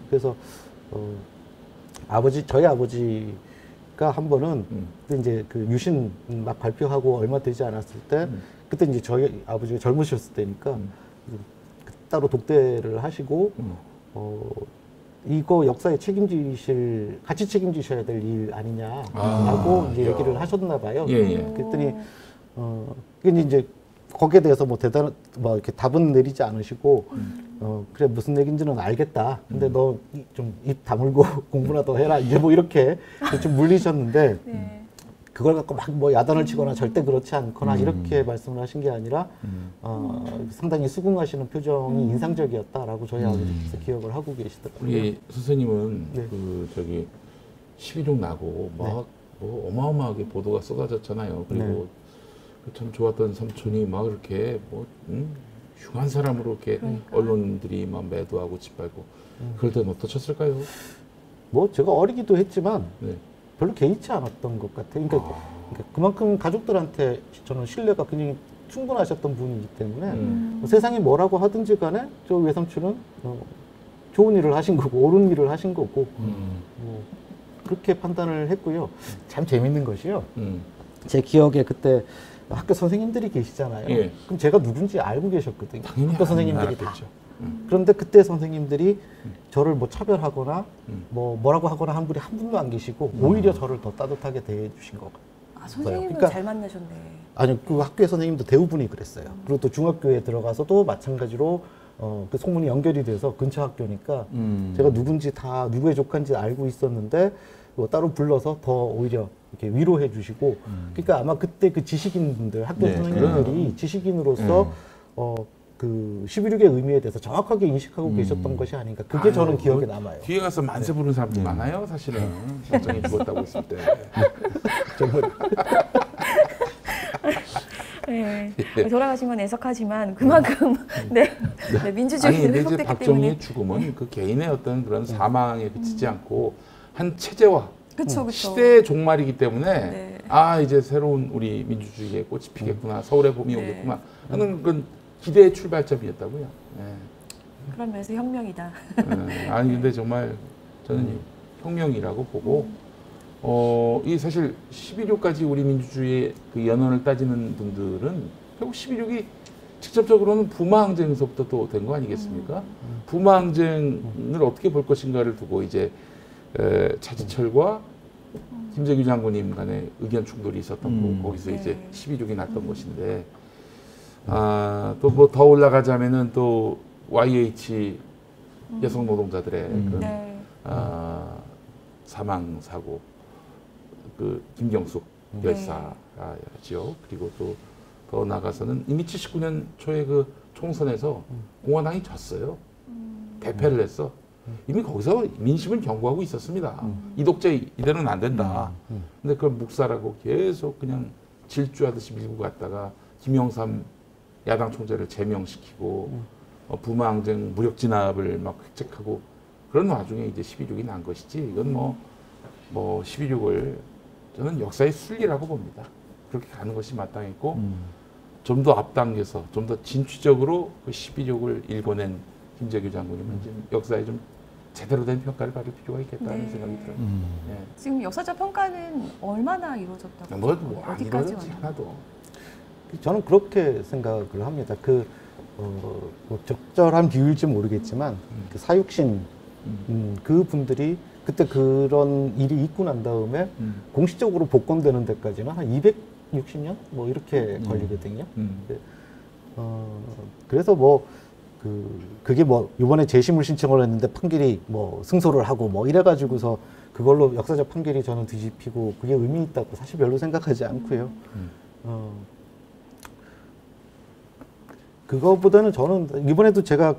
그래서 저희 아버지가 한 번은 그때 이제 그 유신 막 발표하고 얼마 되지 않았을 때 그때 이제 저희 아버지가 젊으셨을 때니까 따로 독대를 하시고 이거 역사에 같이 책임지셔야 될 일 아니냐라고 이제 얘기를 하셨나 봐요. 그랬더니 근데 이제 거기에 대해서 뭐 이렇게 답은 내리지 않으시고 그래 무슨 얘기인지는 알겠다. 근데 너 좀 입 다물고 공부나 더 해라. 이제 뭐 이렇게 좀 물리셨는데 네. 그걸 갖고 막 뭐 야단을 치거나 절대 그렇지 않거나 이렇게 말씀을 하신 게 아니라 상당히 수긍하시는 표정이 인상적이었다라고 저희 아버지께서 기억을 하고 계시더라고요. 우리 선생님은 네. 그 저기 11.6 나고 막 뭐 어마어마하게 보도가 쏟아졌잖아요. 그리고 그 참 좋았던 삼촌이 막 이렇게 뭐 흉한 사람으로 이렇게 언론들이 막 매도하고 짓밟고 그럴 때는 어떠셨을까요? 뭐 제가 어리기도 했지만 네. 별로 개의치 않았던 것 같아요. 그러니까 그만큼 가족들한테 저는 신뢰가 굉장히 충분하셨던 분이기 때문에 뭐 세상이 뭐라고 하든지 간에 저 외삼촌은 좋은 일을 하신 거고 옳은 일을 하신 거고 뭐 그렇게 판단을 했고요. 참 재밌는 것이요. 제 기억에 그때 학교 선생님들이 계시잖아요. 예. 그럼 제가 누군지 알고 계셨거든요. 당연히 학교 선생님들이 다. 알았겠죠. 그런데 그때 선생님들이 저를 뭐 차별하거나 뭐라고 하거나 한 분이 한 분도 안 계시고 오히려 저를 더 따뜻하게 대해주신 것 같아요. 선생님도 그러니까 잘 만나셨네. 아니요, 그 학교의 선생님도 대부분이 그랬어요. 그리고 또 중학교에 들어가서도 마찬가지로 그 소문이 연결이 돼서 근처 학교니까 제가 누군지 다 누구의 조카인지 알고 있었는데 뭐 따로 불러서 더 오히려 이렇게 위로해 주시고 그러니까 아마 그때 그 지식인분들 학교 선생님들이 지식인으로서 그 11.6의 의미에 대해서 정확하게 인식하고 계셨던 것이 아닌가. 그게 저는 기억에 남아요. 뒤에 가서 만세 부르는 사람도 많아요, 사실은. 사정이 죽었다고 했을 때. 정말 네. 돌아가신 건 애석하지만 그만큼 네, 민주주의를 근데 이제 회복됐기 박정희의 때문에 죽음은 그 개인의 어떤 그런 사망에 그치지 않고 한 체제와 그쵸. 시대의 종말이기 때문에 네. 이제 새로운 우리 민주주의의 꽃이 피겠구나, 서울의 봄이 네. 오겠구나 하는 그런 기대의 출발점이었다고요. 그런 면에서 혁명이다. 아니 근데 정말 저는 혁명이라고 보고 이 사실 11.6까지 우리 민주주의의 그 연원을 따지는 분들은 결국 11.6이 직접적으로는 부마항쟁에서부터 또 된 거 아니겠습니까? 부마항쟁을 어떻게 볼 것인가를 두고 이제 차지철과 김재규 장군님 간에 의견 충돌이 있었던 거기서 이제 12.6이 났던 것인데 또 뭐 더 올라가자면은 또 YH 여성 노동자들의 그런 사망 사고 그 김경숙 열사였죠. 그리고 또 더 나가서는 이미 79년 초에 그 총선에서 공화당이 졌어요. 대패를 했어. 이미 거기서 민심은 경고하고 있었습니다. 이 독재 이대로는 안 된다. 근데 그걸 묵살하고 계속 그냥 질주하듯이 밀고 갔다가 김영삼 야당 총재를 제명시키고 부마항쟁 무력 진압을 막 획책하고 그런 와중에 이제 12.6이 난 것이지 이건 뭐 12.6을 저는 역사의 순리라고 봅니다. 그렇게 가는 것이 마땅했고 좀 더 앞당겨서 좀 더 진취적으로 그 12.6을 일궈낸 김재규 장군님은 지금 역사에 좀 제대로 된 평가를 받을 필요가 있겠다는 생각이 들어요. 네. 지금 역사적 평가는 얼마나 이루어졌다고? 뭐안 어디까지 이루어졌지 왔나요? 하나도. 저는 그렇게 생각을 합니다. 뭐 적절한 비유일지 모르겠지만 그 사육신 그 분들이 그때 그런 일이 있고 난 다음에 공식적으로 복권되는 데까지는 한 260년 뭐 이렇게 걸리거든요. 그래서 뭐 그게 뭐 이번에 재심을 신청을 했는데 판결이 뭐 승소를 하고 뭐 이래가지고서 그걸로 역사적 판결이 저는 뒤집히고 그게 의미 있다고 사실 별로 생각하지 않고요. 그거보다는 저는 이번에도 제가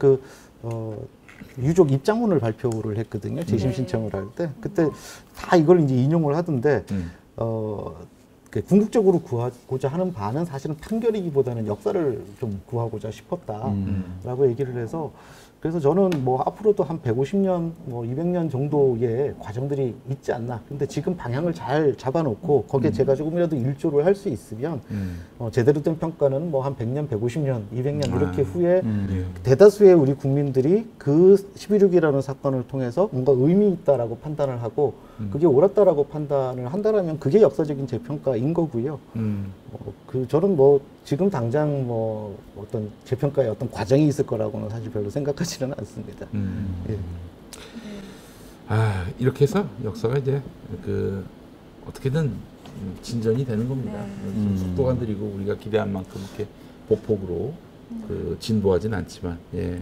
유족 입장문을 발표를 했거든요. 재심 신청을 할 때. 그때 다 이걸 이제 인용을 하던데, 궁극적으로 구하고자 하는 바는 사실은 판결이기보다는 역사를 좀 구하고자 싶었다라고 얘기를 해서 그래서 저는 뭐 앞으로도 한 150년, 뭐 200년 정도의 과정들이 있지 않나. 근데 지금 방향을 잘 잡아놓고 거기에 제가 조금이라도 일조를 할 수 있으면 제대로 된 평가는 뭐 한 100년, 150년, 200년 이렇게 후에 대다수의 우리 국민들이 그 11.6이라는 사건을 통해서 뭔가 의미 있다라고 판단을 하고 그게 옳았다라고 판단을 한다라면 그게 역사적인 재평가인 거고요. 저는 뭐 지금 당장 뭐 어떤 재평가의 어떤 과정이 있을 거라고는 사실 별로 생각하지는 않습니다. 예. 이렇게 해서 역사가 이제 어떻게든 진전이 되는 겁니다. 속도가 느리고 우리가 기대한 만큼 이렇게 보폭으로 진보하진 않지만. 예.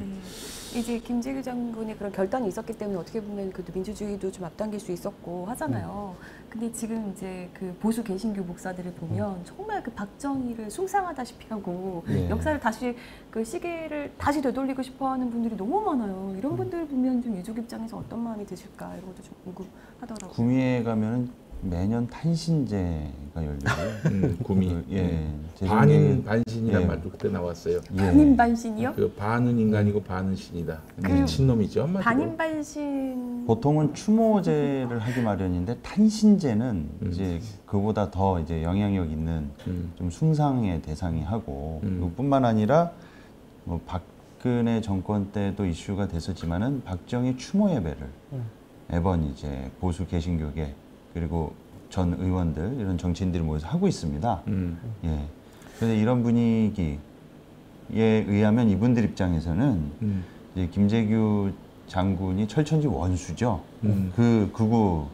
이제 김재규 장군의 그런 결단이 있었기 때문에 어떻게 보면 그래도 민주주의도 좀 앞당길 수 있었고 하잖아요. 근데 지금 이제 그 보수 개신교 목사들을 보면 정말 그 박정희를 숭상하다시피 하고 역사를 다시 그 시계를 다시 되돌리고 싶어하는 분들이 너무 많아요. 이런 분들 보면 좀 유족 입장에서 어떤 마음이 드실까 이런 것도 좀 궁금하더라고요. 구미에 가면은 매년 탄신제가 열리고요. 구미. 반인 반신이란 말도 그때 나왔어요. 반인 반신이요? 그 반은 인간이고 반은 신이다. 미친놈이죠. 반인 반신. 보통은 추모제를 하기 마련인데 탄신제는 이제 그보다 더 이제 영향력 있는 좀 숭상의 대상이 하고 그뿐만 아니라 뭐 박근혜 정권 때도 이슈가 됐었지만은 박정희 추모 예배를 매번 이제 보수 개신교계 그리고 전 의원들 이런 정치인들이 모여서 하고 있습니다. 예. 그런데 이런 분위기에 의하면 이분들 입장에서는 이제 김재규 장군이 철천지 원수죠. 그 극우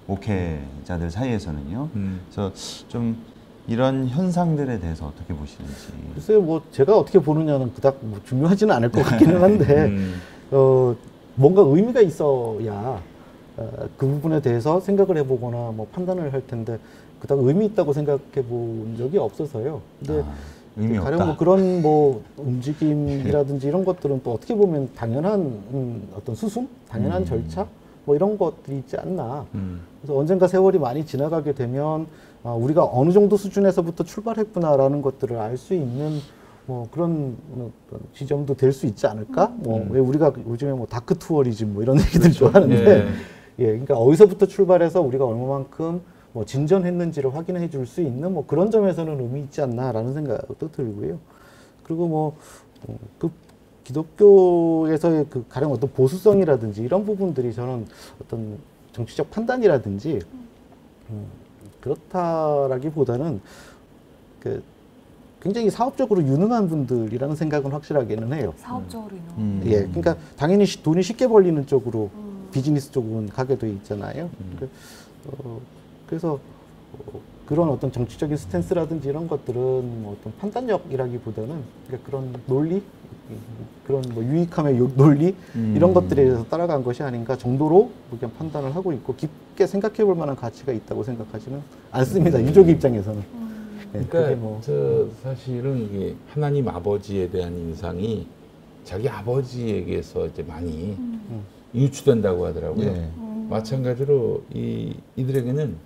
목회자들 사이에서는요. 그래서 좀 이런 현상들에 대해서 어떻게 보시는지. 글쎄요, 뭐 제가 어떻게 보느냐는 그닥 뭐 중요하지는 않을 것 같기는 한데 뭔가 의미가 있어야. 그 부분에 대해서 생각을 해보거나 뭐 판단을 할 텐데 그닥 의미 있다고 생각해 본 적이 없어서요. 근데 의미 가령 없다. 뭐 그런 뭐 움직임이라든지 이런 것들은 또 어떻게 보면 당연한 어떤 수순, 당연한 절차 뭐 이런 것들이 있지 않나. 그래서 언젠가 세월이 많이 지나가게 되면 우리가 어느 정도 수준에서부터 출발했구나라는 것들을 알 수 있는 뭐 그런 지점도 될 수 있지 않을까? 뭐 왜 우리가 요즘에 뭐 다크 투어리즘 뭐 이런 얘기들 좋아하는데. 그러니까 어디서부터 출발해서 우리가 얼마만큼 뭐 진전했는지를 확인해 줄 수 있는 뭐 그런 점에서는 의미 있지 않나라는 생각도 들고요. 그리고 뭐 기독교에서의 그 가령 어떤 보수성이라든지 이런 부분들이 저는 어떤 정치적 판단이라든지 그렇다라기보다는 그 굉장히 사업적으로 유능한 분들이라는 생각은 확실하게는 해요. 사업적으로 있는. 예, 그러니까 당연히 돈이 쉽게 벌리는 쪽으로 비즈니스 쪽은 가게 돼 있잖아요. 그래서 그런 어떤 정치적인 스탠스라든지 이런 것들은 뭐 어떤 판단력이라기보다는 그러니까 그런 논리, 그런 뭐 유익함의 논리 이런 것들에 대해서 따라간 것이 아닌가 정도로 그냥 판단을 하고 있고 깊게 생각해 볼 만한 가치가 있다고 생각하지는 않습니다. 유족의 입장에서는. 네, 그러니까 뭐, 저 사실은 이게 하나님 아버지에 대한 인상이 자기 아버지에게서 이제 많이 유추된다고 하더라고요. 네. 마찬가지로 이들에게는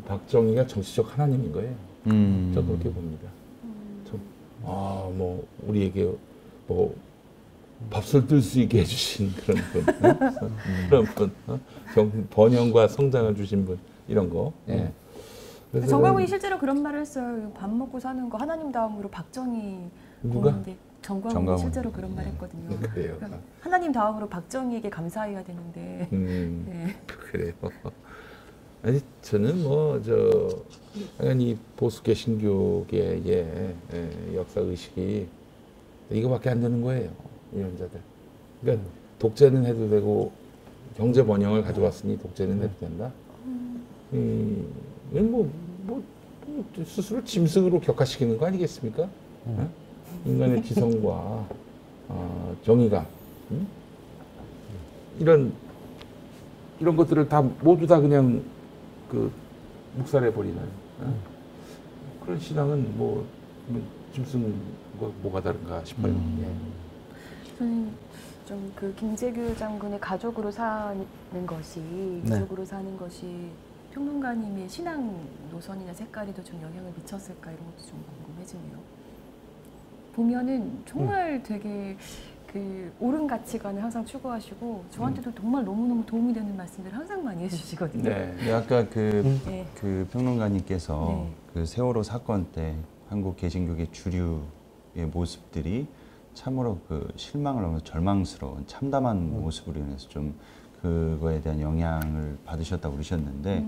박정희가 정치적 하나님인 거예요. 저도 그렇게 봅니다. 뭐 우리에게 뭐 밥술 뜰 수 있게 해주신 그런 분, 그런 분, 번영과 성장을 주신 분 이런 거. 예. 그래서 정광훈이 실제로 그런 말을 했어요. 밥 먹고 사는 거 하나님 다음으로 박정희 누가? 공인데 정광훈이 정광훈. 실제로 그런 말 했거든요. 그래요. 그러니까 하나님 다음으로 박정희에게 감사해야 되는데. 네. 그래요. 아니 저는 뭐 당연히 보수 개신교계의 역사 의식이 이거밖에 안 되는 거예요. 이런 자들. 그러니까 독재는 해도 되고 경제 번영을 가져왔으니 독재는 해도 된다. 이건 뭐 스스로 짐승으로 격화시키는 거 아니겠습니까? 인간의 지성과 정의감 이런 것들을 다 모두 다 그냥 그 묵살해 버리는 그런 신앙은 뭐 짐승과 뭐가 다른가 싶어요. 예. 저는 좀 그 김재규 장군의 가족으로 사는 것이 유족으로 사는 것이 평론가님의 신앙 노선이나 색깔에도 좀 영향을 미쳤을까 이런 것도 좀 궁금해지네요. 보면은 정말 되게 그 옳은 가치관을 항상 추구하시고 저한테도 정말 너무너무 도움이 되는 말씀들을 항상 많이 해주시거든요. 네. 아까 그 네. 평론가님께서 네. 그 세월호 사건 때 한국 개신교계 주류의 모습들이 참으로 그 실망을 하면서 절망스러운 참담한 모습으로 인해서 좀 그거에 대한 영향을 받으셨다고 그러셨는데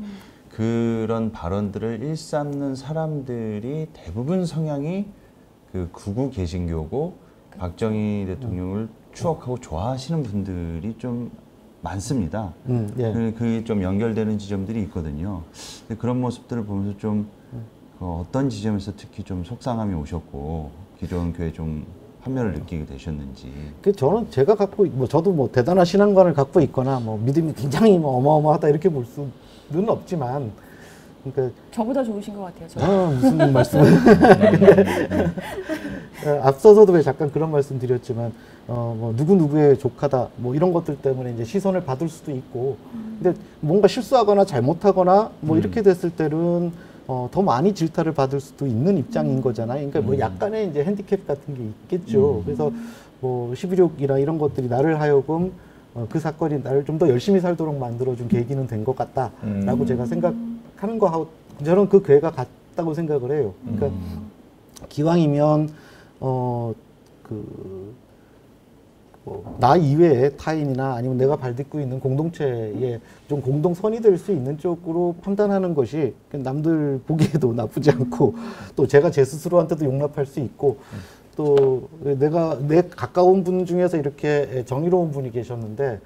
그런 발언들을 일삼는 사람들이 대부분 성향이 그 극우 개신교고 박정희 대통령을 추억하고 좋아하시는 분들이 좀 많습니다. 예. 그게 좀 연결되는 지점들이 있거든요. 근데 그런 모습들을 보면서 좀 어떤 지점에서 특히 좀 속상함이 오셨고 기존 교회 좀 판멸을 느끼게 되셨는지. 저는 제가 갖고 저도 뭐 대단한 신앙관을 갖고 있거나 뭐 믿음이 굉장히 뭐 어마어마하다 이렇게 볼 수는 없지만, 그러니까 저보다 좋으신 것 같아요. 저. 무슨 말씀을? 앞서서도 왜 잠깐 그런 말씀 드렸지만, 뭐 누구의 조카다 뭐 이런 것들 때문에 이제 시선을 받을 수도 있고, 근데 뭔가 실수하거나 잘못하거나 뭐 이렇게 됐을 때는 더 많이 질타를 받을 수도 있는 입장인 거잖아요. 그러니까 뭐 약간의 이제 핸디캡 같은 게 있겠죠. 그래서 뭐 11.6이나 이런 것들이 나를 하여금 그 사건이 나를 좀 더 열심히 살도록 만들어준 계기는 된 것 같다라고 제가 생각하는 거 하고 저는 그 괴가 같다고 생각을 해요. 그러니까 기왕이면 나 이외의 타인이나 아니면 내가 발딛고 있는 공동체에 좀 공동선이 될 수 있는 쪽으로 판단하는 것이 남들 보기에도 나쁘지 않고 또 제가 제 스스로한테도 용납할 수 있고 또 내 가까운 분 중에서 이렇게 정의로운 분이 계셨는데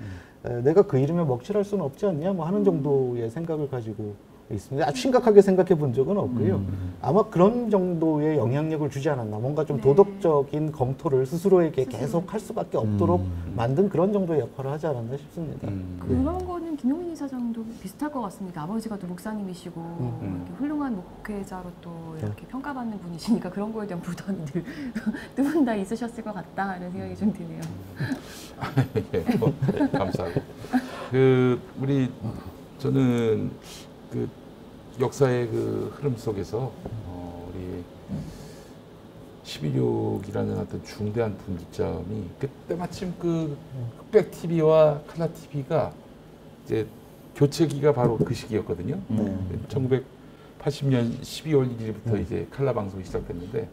내가 그 이름에 먹칠할 수는 없지 않냐 뭐 하는 정도의 생각을 가지고 있습니다. 아주 심각하게 생각해 본 적은 없고요. 아마 그런 정도의 영향력을 주지 않았나. 뭔가 좀 도덕적인 검토를 스스로에게 계속 할 수밖에 없도록 만든 그런 정도의 역할을 하지 않았나 싶습니다. 그런 거는 김용민 이사장도 비슷할 것 같습니다. 아버지가 또 목사님이시고 이렇게 훌륭한 목회자로 또 이렇게 평가받는 분이시니까 그런 거에 대한 부담이 두 분 다 있으셨을 것 같다는 생각이 좀 드네요. 예, 감사하고. 저는 역사의 그 흐름 속에서 우리 12.6이라는 어떤 중대한 분기점이 그때 마침 그 흑백 TV와 칼라 TV가 이제 교체기가 바로 그 시기였거든요. 1980년 12월 1일부터 이제 칼라 방송이 시작됐는데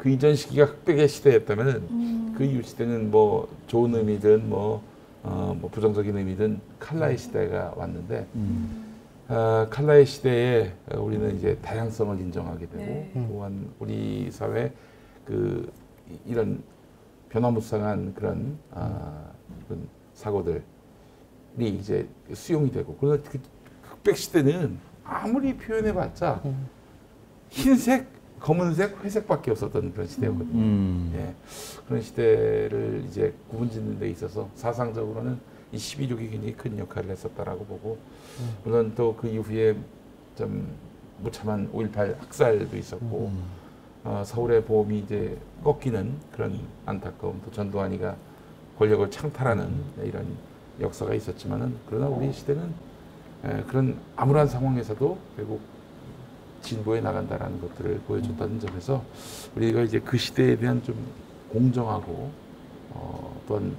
그 이전 시기가 흑백의 시대였다면 그 이후 시대는 뭐 좋은 의미든 뭐 부정적인 의미든 칼라의 시대가 왔는데 칼라의 시대에 우리는 이제 다양성을 인정하게 되고 네. 또한 우리 사회 이런 변화무쌍한 그런 사고들이 이제 수용이 되고 그러나 그 흑백 시대는 아무리 표현해봤자 흰색, 검은색, 회색밖에 없었던 그런 시대였거든요. 예. 그런 시대를 이제 구분짓는 데 있어서 사상적으로는 이 12.6이 굉장히 큰 역할을 했었다라고 보고 물론 또 그 이후에 좀 무참한 5.18 학살도 있었고 서울의 보험이 이제 꺾이는 그런 안타까움 또 전두환이가 권력을 창탈하는 이런 역사가 있었지만은 그러나 우리 시대는 그런 암울한 상황에서도 결국 진보해 나간다라는 것들을 보여줬다는 점에서 우리가 이제 그 시대에 대한 좀 공정하고 또한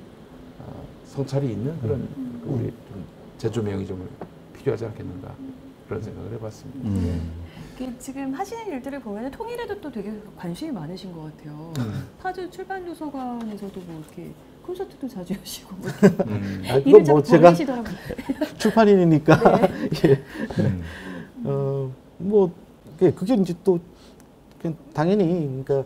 성찰이 있는 그런 우리 좀 재조명이 좀 필요하지 않겠는가 그런 생각을 해봤습니다. 지금 하시는 일들을 보면 통일에도 또 되게 관심이 많으신 것 같아요. 파주 출판도서관에서도 뭐 이렇게 콘서트도 자주 하시고 뭐 이렇게 그건 뭐 제가 벌이시더라고요. 출판인이니까 네. 예. 뭐 그게 이제 또 당연히 그러니까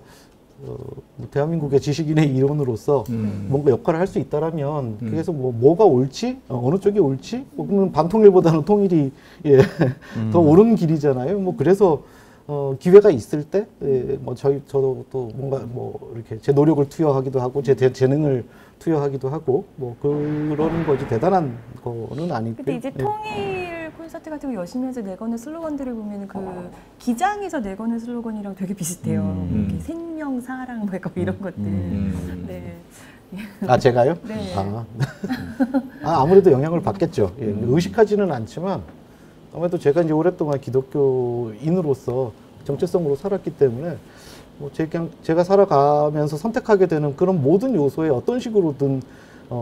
뭐 대한민국의 지식인의 일원으로서 뭔가 역할을 할 수 있다라면 그래서 뭐가 옳지 어느 쪽이 옳지 그러면 반통일보다는 통일이 더 옳은 길이잖아요. 뭐 그래서 기회가 있을 때 뭐 저도 또 뭔가 뭐 이렇게 제 노력을 투여하기도 하고 제 재능을 투여하기도 하고 뭐 그러는 거지 대단한 거는 아니고요. 근데 이제 통일 콘서트 같은 거 열심히 해서 내거는 슬로건들을 보면 그 기장에서 내거는 슬로건이랑 되게 비슷해요. 이렇게 생명, 사랑 뭐 약간 이런 것들. 네. 아 제가요? 네. 아무래도 영향을 받겠죠. 예, 의식하지는 않지만 아무래도 제가 이제 오랫동안 기독교인으로서 정체성으로 살았기 때문에 뭐 제가 살아가면서 선택하게 되는 그런 모든 요소에 어떤 식으로든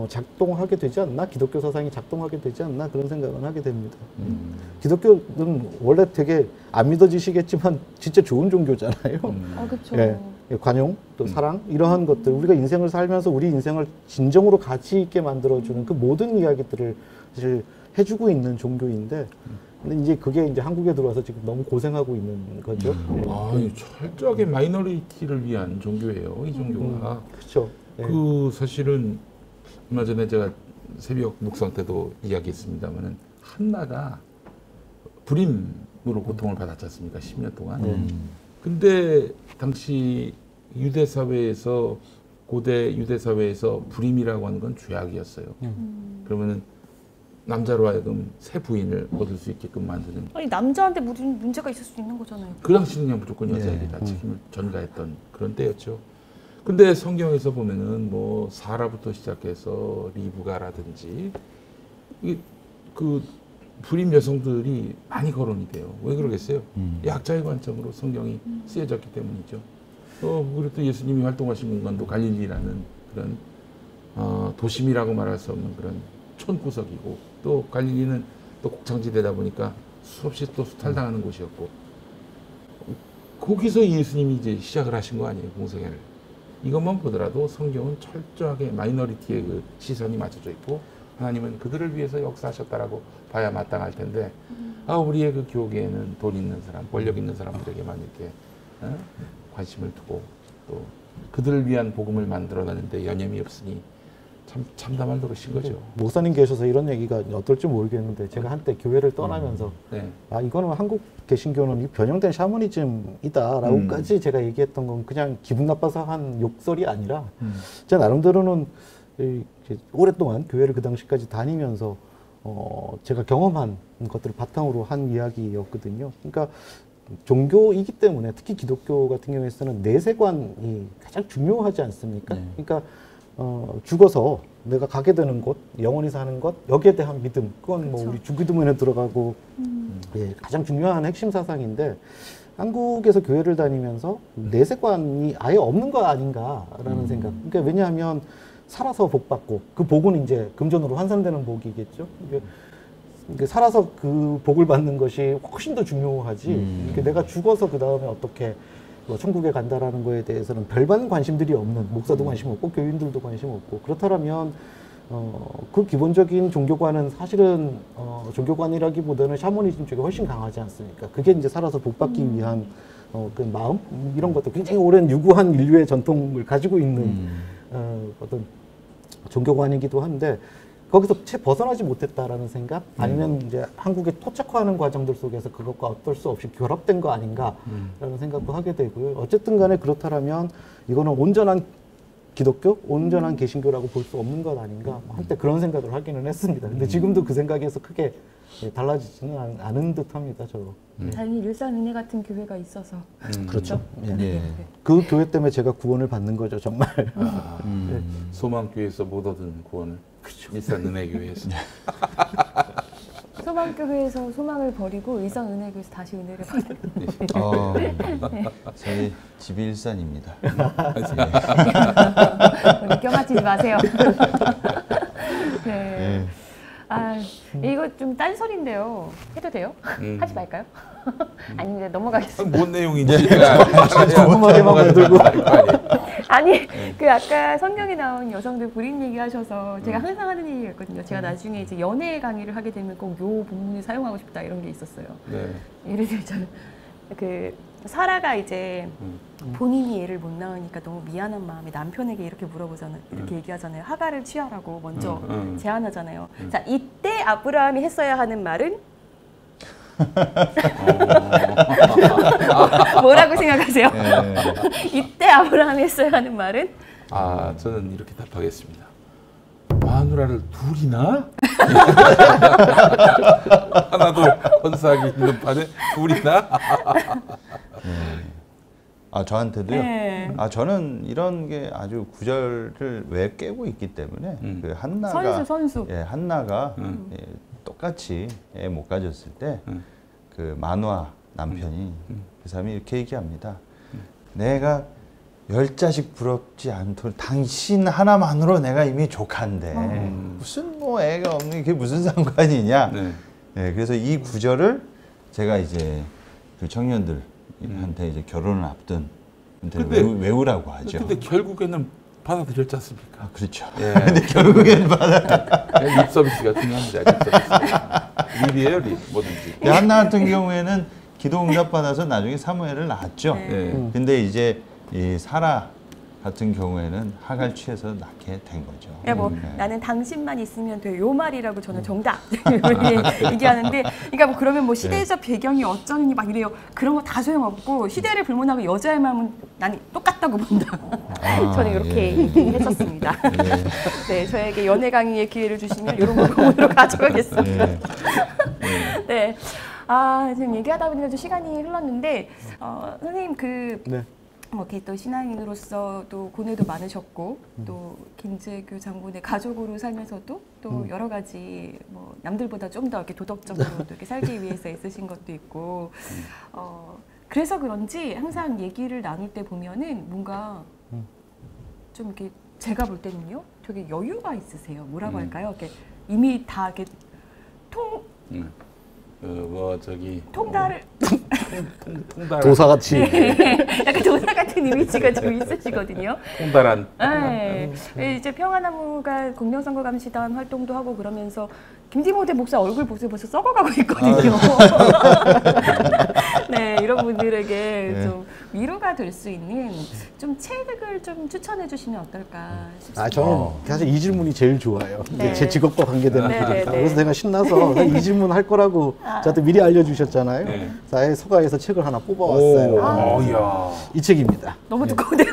작동하게 되지 않나? 기독교 사상이 작동하게 되지 않나? 그런 생각은 하게 됩니다. 기독교는 원래 되게 안 믿어지시겠지만 진짜 좋은 종교잖아요. 그렇죠. 예, 관용, 또 사랑 이러한 것들 우리가 인생을 살면서 우리 인생을 진정으로 가치 있게 만들어주는 그 모든 이야기들을 사실 해주고 있는 종교인데 근데 이제 그게 이제 한국에 들어와서 지금 너무 고생하고 있는 거죠. 철저하게 마이너리티를 위한 종교예요. 이 종교가. 그렇죠. 예. 사실은 얼마 전에 제가 새벽 묵상 때도 이야기했습니다만은 한나가 불임으로 고통을 받았지 않습니까? 10년 동안. 근데 당시 유대 사회에서 고대 유대 사회에서 불임이라고 하는 건 죄악이었어요. 그러면은 남자로 하여금 새 부인을 얻을 수 있게끔 만드는. 아니 남자한테 무슨 문제가 있을 수 있는 거잖아요. 그 당시는 그냥 무조건 여자에게 다 책임을 전가했던 그런 때였죠. 근데 성경에서 보면은 뭐 사라부터 시작해서 리브가라든지 그 불임 여성들이 많이 거론이 돼요. 왜 그러겠어요? 약자의 관점으로 성경이 쓰여졌기 때문이죠. 그리고 또 예수님이 활동하신 공간도 갈릴리라는 그런 도심이라고 말할 수 없는 그런 촌구석이고 또 갈릴리는 또 곡창지대다 보니까 수없이 또 수탈당하는 곳이었고 거기서 예수님이 이제 시작을 하신 거 아니에요, 공생애를. 이것만 보더라도 성경은 철저하게 마이너리티의 그 시선이 맞춰져 있고 하나님은 그들을 위해서 역사하셨다라고 봐야 마땅할 텐데 우리의 그 교계에는 돈 있는 사람, 권력 있는 사람들에게만 이렇게 관심을 두고 또 그들을 위한 복음을 만들어내는데 여념이 없으니 참 참담한 노릇인 거죠. 목사님 계셔서 이런 얘기가 어떨지 모르겠는데 제가 한때 교회를 떠나면서 이거는 한국 개신교는 이 변형된 샤머니즘이다라고까지 제가 얘기했던 건 그냥 기분 나빠서 한 욕설이 아니라 제 나름대로는 오랫동안 교회를 그 당시까지 다니면서 제가 경험한 것들을 바탕으로 한 이야기였거든요. 그러니까 종교이기 때문에 특히 기독교 같은 경우에서는 내세관이 가장 중요하지 않습니까? 그러니까 죽어서 내가 가게 되는 곳, 영원히 사는 것, 여기에 대한 믿음, 그건 뭐 우리 주기도문에 들어가고 가장 중요한 핵심 사상인데 한국에서 교회를 다니면서 내세관이 아예 없는 거 아닌가라는 생각. 그러니까 왜냐하면 살아서 복 받고 그 복은 이제 금전으로 환산되는 복이겠죠. 그러니까 살아서 그 복을 받는 것이 훨씬 더 중요하지. 그러니까 내가 죽어서 그 다음에 어떻게 뭐 천국에 간다라는 거에 대해서는 별반 관심들이 없는, 목사도 관심 없고 교인들도 관심 없고, 그렇다면 그 기본적인 종교관은 사실은 종교관이라기보다는 샤머니즘 쪽이 훨씬 강하지 않습니까? 그게 이제 살아서 복받기 위한 그 마음, 이런 것도 굉장히 오랜 유구한 인류의 전통을 가지고 있는 어떤 종교관이기도 한데, 거기서 채 벗어나지 못했다라는 생각, 아니면 이제 한국에 토착화하는 과정들 속에서 그것과 어떨 수 없이 결합된 거 아닌가라는 생각도 하게 되고요. 어쨌든 간에 그렇다면 이거는 온전한 기독교, 온전한 개신교라고 볼 수 없는 것 아닌가, 한때 그런 생각을 하기는 했습니다. 근데 지금도 그 생각에서 크게 달라지지는 않은 듯합니다, 저도. 다행히 일산은혜 같은 교회가 있어서. 그렇죠. 예. 예. 그 교회 때문에 제가 구원을 받는 거죠, 정말. 네. 소망교회에서 못 얻은 구원을 일산은혜교회에서. 소망교회에서 소망을 버리고 일산은혜교회에서 다시 은혜를 받는. 저희 집이 일산입니다. 우리 껴맞히지 마세요. 네. 아, 이거 좀 딴소리인데요. 해도 돼요? 하지 말까요? 아니면 넘어가겠습니다. 뭔 내용인지. 궁금하게만 만들고. 아니, 그 아까 성경에 나온 여성들 불임 얘기하셔서 제가 항상 하는 얘기가 있거든요. 제가 나중에 이제 연애 강의를 하게 되면 꼭 요 본문을 사용하고 싶다 이런 게 있었어요. 네. 예를 들자면 그 사라가 이제 본인이 애를 못 낳으니까 너무 미안한 마음에 남편에게 이렇게 물어보잖아요. 이렇게 얘기하잖아요. 하가를 취하라고 먼저 제안하잖아요. 자, 이때 아브라함이 했어야 하는 말은 뭐라고 생각하세요? 이때 아브라함이 했어야 하는 말은? 아, 저는 이렇게 답하겠습니다. 마누라를 둘이나? 하나도 건사하기 힘든 판에 둘이나? 아, 저한테도요? 네. 아, 저는 이런 게 아주 구절을 왜 깨고 있기 때문에 그 한나가 선수. 예, 한나가 예, 똑같이 애 못 가졌을 때 그 만화 남편이 그 사람이 이렇게 얘기합니다. 내가 10자식 부럽지 않도록 당신 하나만으로 내가 이미 족한데 무슨 뭐 애가 없는 게 무슨 상관이냐. 네. 네, 그래서 이 구절을 제가 이제 그 청년들한테 이제 결혼을 앞둔 외우라고 하죠. 근데 결국에는 받아들였지 않습니까? 아, 그렇죠. 예. 근데 결국에는 립 서비스가 중요합니다. 립 서비스. 립이에요, 립. 뭐든지. 한나 같은 경우에는 기도 응답 받아서 나중에 사무엘을 낳았죠. 네. 근데 이제 이 사라 같은 경우에는 하갈 취해서 낳게 된 거죠. 야, 뭐 나는 당신만 있으면 돼. 요 말이라고 저는 정답 얘기하는데, 그러니까 뭐 그러면 뭐 시대적 배경이 어쩌니 막 이래요. 그런 거 다 소용없고 시대를 불문하고 여자의 마음은 나는 똑같다고 본다. 저는 이렇게 얘기했었습니다. 네, 저에게 연애 강의의 기회를 주시면 이런 거 공으로 가져가겠습니다. 네. 아, 지금 얘기하다 보니까 좀 시간이 흘렀는데, 선생님 뭐 이렇게 또 신앙인으로서 또 고뇌도 많으셨고 또 김재규 장군의 가족으로 살면서도 또 여러 가지 뭐 남들보다 좀 더 이렇게 도덕적으로 또 이렇게 살기 위해서 애쓰신 것도 있고 그래서 그런지 항상 얘기를 나눌 때 보면은 뭔가 좀 이렇게 제가 볼 때는요 되게 여유가 있으세요. 뭐라고 할까요? 이렇게 이미 다 이렇게 통달을 도사같이 약간 도사 같은 이미지가 좀 있으시거든요. 통달한. 네. 이제 평화나무가 공명선거감시단 활동도 하고 그러면서 김디모데 목사 얼굴 보세요. 벌써 썩어가고 있거든요. 네, 이런 분들에게 좀 위로가 될 수 있는 좀 책을 좀 추천해 주시면 어떨까 싶습니다. 아, 저는 사실 이 질문이 제일 좋아요. 네. 제 직업과 관계되는 네, 일이니까. 네, 그래서 제가 신나서 이 질문 할 거라고 저한테 미리 알려주셨잖아요. 네. 사회 서가에서 책을 하나 뽑아왔어요. 이야. 이 책입니다. 너무 두꺼운데요?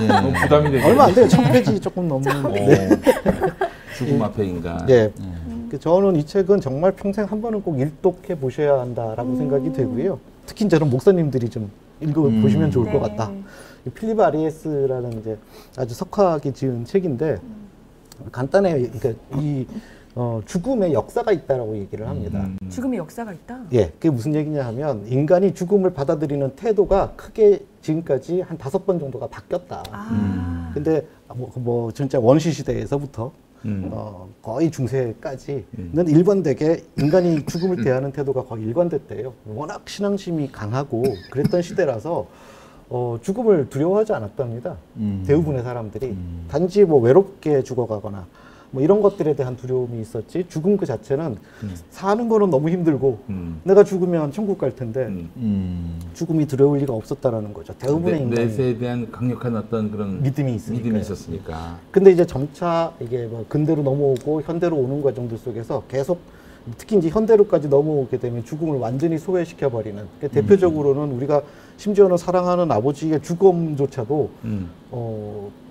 너무 부담이 되네. 얼마 안 돼요. 1000페이지 조금 넘는. 죽음 앞에 인간. 네. 저는 이 책은 정말 평생 한 번은 꼭 일독해 보셔야 한다라고 생각이 되고요. 특히 저는 목사님들이 좀 읽어보시면 좋을 것 같다. 필립 아리에스라는 이제 아주 석학이 지은 책인데 간단해요. 그러니까 이 죽음의 역사가 있다라고 얘기를 합니다. 죽음의 역사가 있다? 예, 그게 무슨 얘기냐 하면 in간이 죽음을 받아들이는 태도가 크게 지금까지 한 5번 정도가 바뀌었다. 근데 뭐 진짜 원시 시대에서부터 거의 중세까지는 일관되게 인간이 죽음을 대하는 태도가 거의 일관됐대요. 워낙 신앙심이 강하고 그랬던 시대라서 죽음을 두려워하지 않았답니다. 대부분의 사람들이 단지 뭐 외롭게 죽어가거나 뭐 이런 것들에 대한 두려움이 있었지 죽음 그 자체는 사는 거는 너무 힘들고 내가 죽으면 천국 갈 텐데 죽음이 두려울 리가 없었다라는 거죠. 대부분의 인간이 내세에 대한 강력한 어떤 그런 믿음이 있었으니까. 근데 이제 점차 이게 뭐 근대로 넘어오고 현대로 오는 과정들 속에서 계속 특히 이제 현대로까지 넘어오게 되면 죽음을 완전히 소외시켜 버리는. 그러니까 대표적으로는 우리가 심지어는 사랑하는 아버지의 죽음조차도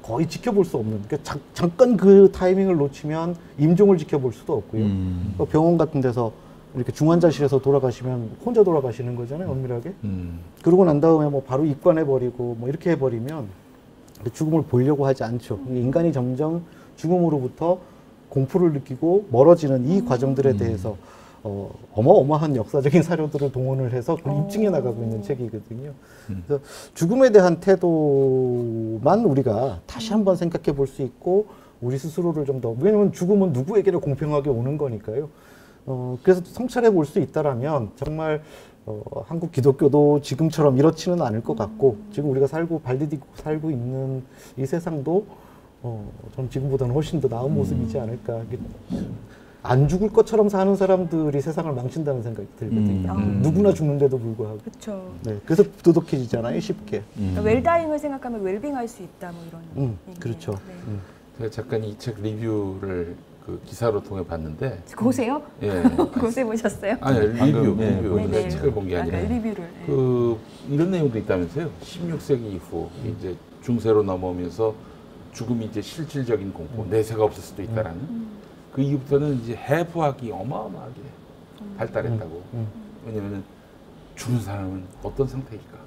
거의 지켜볼 수 없는. 그러니까 잠깐 그 타이밍을 놓치면 임종을 지켜볼 수도 없고요. 병원 같은 데서 이렇게 중환자실에서 돌아가시면 혼자 돌아가시는 거잖아요, 엄밀하게. 그러고 난 다음에 뭐 바로 입관해 버리고 뭐 이렇게 해버리면 죽음을 보려고 하지 않죠. 인간이 점점 죽음으로부터 공포를 느끼고 멀어지는 이 과정들에 대해서 어마어마한 역사적인 사료들을 동원을 해서 그걸 입증해 나가고 있는 책이거든요. 그래서 죽음에 대한 태도만 우리가 다시 한번 생각해 볼 수 있고 우리 스스로를 좀 더, 왜냐면 죽음은 누구에게나 공평하게 오는 거니까요. 그래서 성찰해 볼 수 있다라면 정말 한국 기독교도 지금처럼 이렇지는 않을 것 같고 지금 우리가 발 디디고 살고 있는 이 세상도 저는 지금보다는 훨씬 더 나은 모습이지 않을까. 안 죽을 것처럼 사는 사람들이 세상을 망친다는 생각이 들거든요. 누구나 죽는데도 불구하고. 그렇죠. 네, 그래서 부도덕해지잖아요, 쉽게. 그러니까 웰다잉을 생각하면 웰빙할 수 있다, 뭐 이런. 얘기예요. 그렇죠. 네. 제가 잠깐 이 책 리뷰를 그 기사로 통해 봤는데. 고세요? 예. 고세 보셨어요? 아니 리뷰. 네. 책을 본 게 아니라. 리뷰를. 그 이런 내용도 있다면서요. 16세기 이후 이제 중세로 넘어오면서 죽음이 이제 실질적인 공포, 내세가 없을 수도 있다라는. 그 이후부터는 이제 해부학이 어마어마하게 발달했다고. 왜냐면은 죽은 사람은 어떤 상태일까.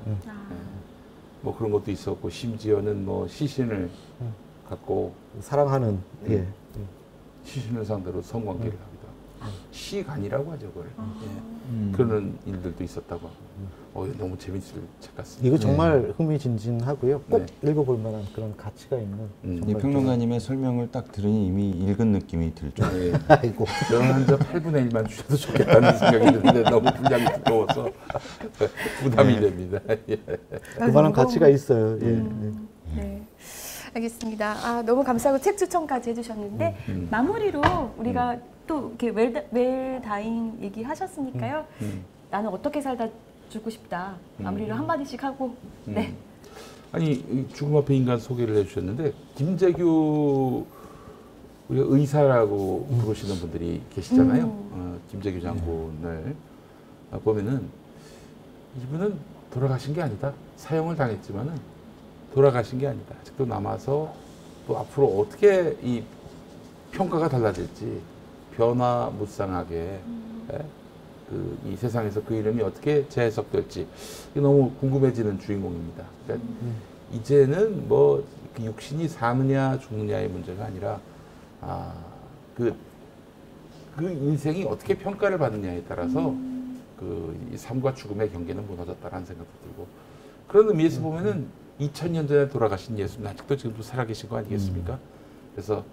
뭐 그런 것도 있었고 심지어는 뭐 시신을 갖고 사랑하는 시신을 상대로 성관계를 하기도 하고 시간이라고 하죠, 그걸. 그런 일들도 있었다고 하고. 너무 재밌을 책 같습니다. 이거 정말 흥미진진하고요. 꼭 읽어볼 만한 그런 가치가 있는. 이 평론가님의 설명을 딱 들으니 이미 읽은 느낌이 들죠. 아이고. 저는 한 8분의 1만 주셔도 좋겠다는 생각이 드는데 너무 분량이 두꺼워서 부담이 됩니다. 그만한 가치가 있어요. 네. 알겠습니다. 너무 감사하고 책 추천까지 해주셨는데 마무리로 우리가 또 이렇게 웰다잉 얘기하셨으니까요. 나는 어떻게 살다 죽고 싶다. 마무리로 한마디씩 하고. 네. 아니 죽음 앞에 인간 소개를 해주셨는데 김재규 우리가 의사라고 부르시는 분들이 계시잖아요. 김재규 장군을 보면은 이분은 돌아가신 게 아니다. 사형을 당했지만은 돌아가신 게 아니다. 아직도 남아서 또 앞으로 어떻게 이 평가가 달라질지 변화무쌍하게 이 세상에서 그 이름이 어떻게 재해석될지 너무 궁금해지는 주인공입니다. 그러니까 이제는 뭐 육신이 사느냐 죽느냐의 문제가 아니라 그 인생이 어떻게 평가를 받느냐에 따라서 이 삶과 죽음의 경계는 무너졌다라는 생각도 들고 그런 의미에서 보면은 2000년 전에 돌아가신 예수님 아직도 지금도 살아계신 거 아니겠습니까? 그래서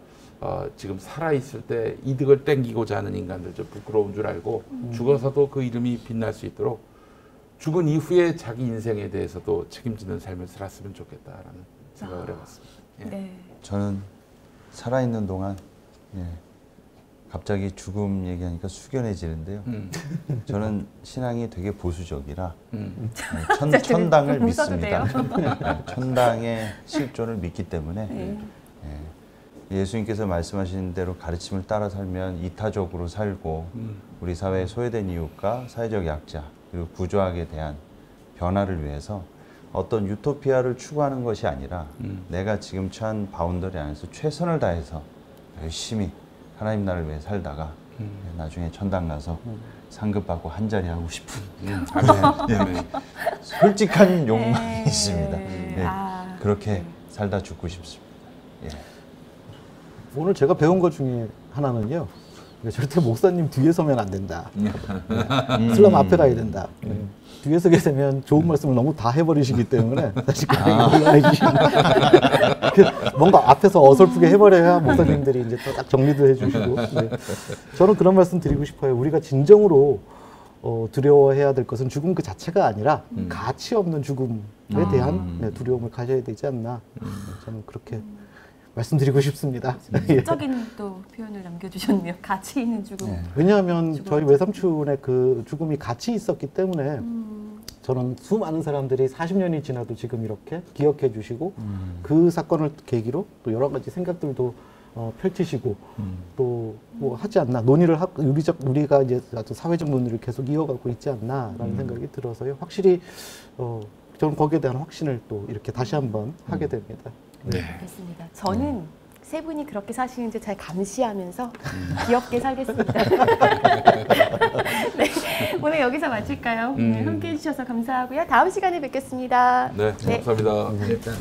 지금 살아있을 때 이득을 땡기고자 하는 인간들 좀 부끄러운 줄 알고 죽어서도 그 이름이 빛날 수 있도록 죽은 이후에 자기 인생에 대해서도 책임지는 삶을 살았으면 좋겠다라는 생각을 해봤습니다. 예. 네. 저는 살아있는 동안 갑자기 죽음 얘기하니까 숙연해지는데요. 저는 신앙이 되게 보수적이라 천당을 믿습니다. 천당의 실존을 믿기 때문에 예수님께서 말씀하신 대로 가르침을 따라 살면 이타적으로 살고 우리 사회의 소외된 이웃과 사회적 약자 그리고 부조하게 대한 변화를 위해서 어떤 유토피아를 추구하는 것이 아니라 내가 지금 처한 바운더리 안에서 최선을 다해서 열심히 하나님 나라를 위해 살다가 나중에 천당 가서 상급받고 한 자리 하고 싶은 솔직한 욕망이 있습니다. 그렇게 살다 죽고 싶습니다. 오늘 제가 배운 것 중에 하나는요. 절대 목사님 뒤에 서면 안 된다. 슬럼 앞에 가야 된다. 뒤에 서게 되면 좋은 말씀을 너무 다 해버리시기 때문에 다시 뭔가 앞에서 어설프게 해버려야 목사님들이 이제 또 딱 정리도 해주시고. 저는 그런 말씀 드리고 싶어요. 우리가 진정으로 두려워해야 될 것은 죽음 그 자체가 아니라 가치 없는 죽음에 대한 네, 두려움을 가져야 되지 않나. 저는 그렇게 말씀드리고 싶습니다. 시적인 또 표현을 남겨주셨네요. 가치 있는 죽음. 네. 왜냐하면 저희 외삼촌의 그 죽음이 가치 있었기 때문에 저는 수많은 사람들이 40년이 지나도 지금 이렇게 기억해 주시고 그 사건을 계기로 또 여러 가지 생각들도 펼치시고 또 뭐 하지 않나 논의를 하고 우리가 이제 사회적 논의를 계속 이어가고 있지 않나라는 생각이 들어서요. 확실히 저는 거기에 대한 확신을 또 이렇게 다시 한번 하게 됩니다. 네. 알겠습니다. 저는 세 분이 그렇게 사시는지 잘 감시하면서 귀엽게 살겠습니다. 네, 오늘 여기서 마칠까요? 함께해 주셔서 감사하고요. 다음 시간에 뵙겠습니다. 네, 감사합니다. 감사합니다.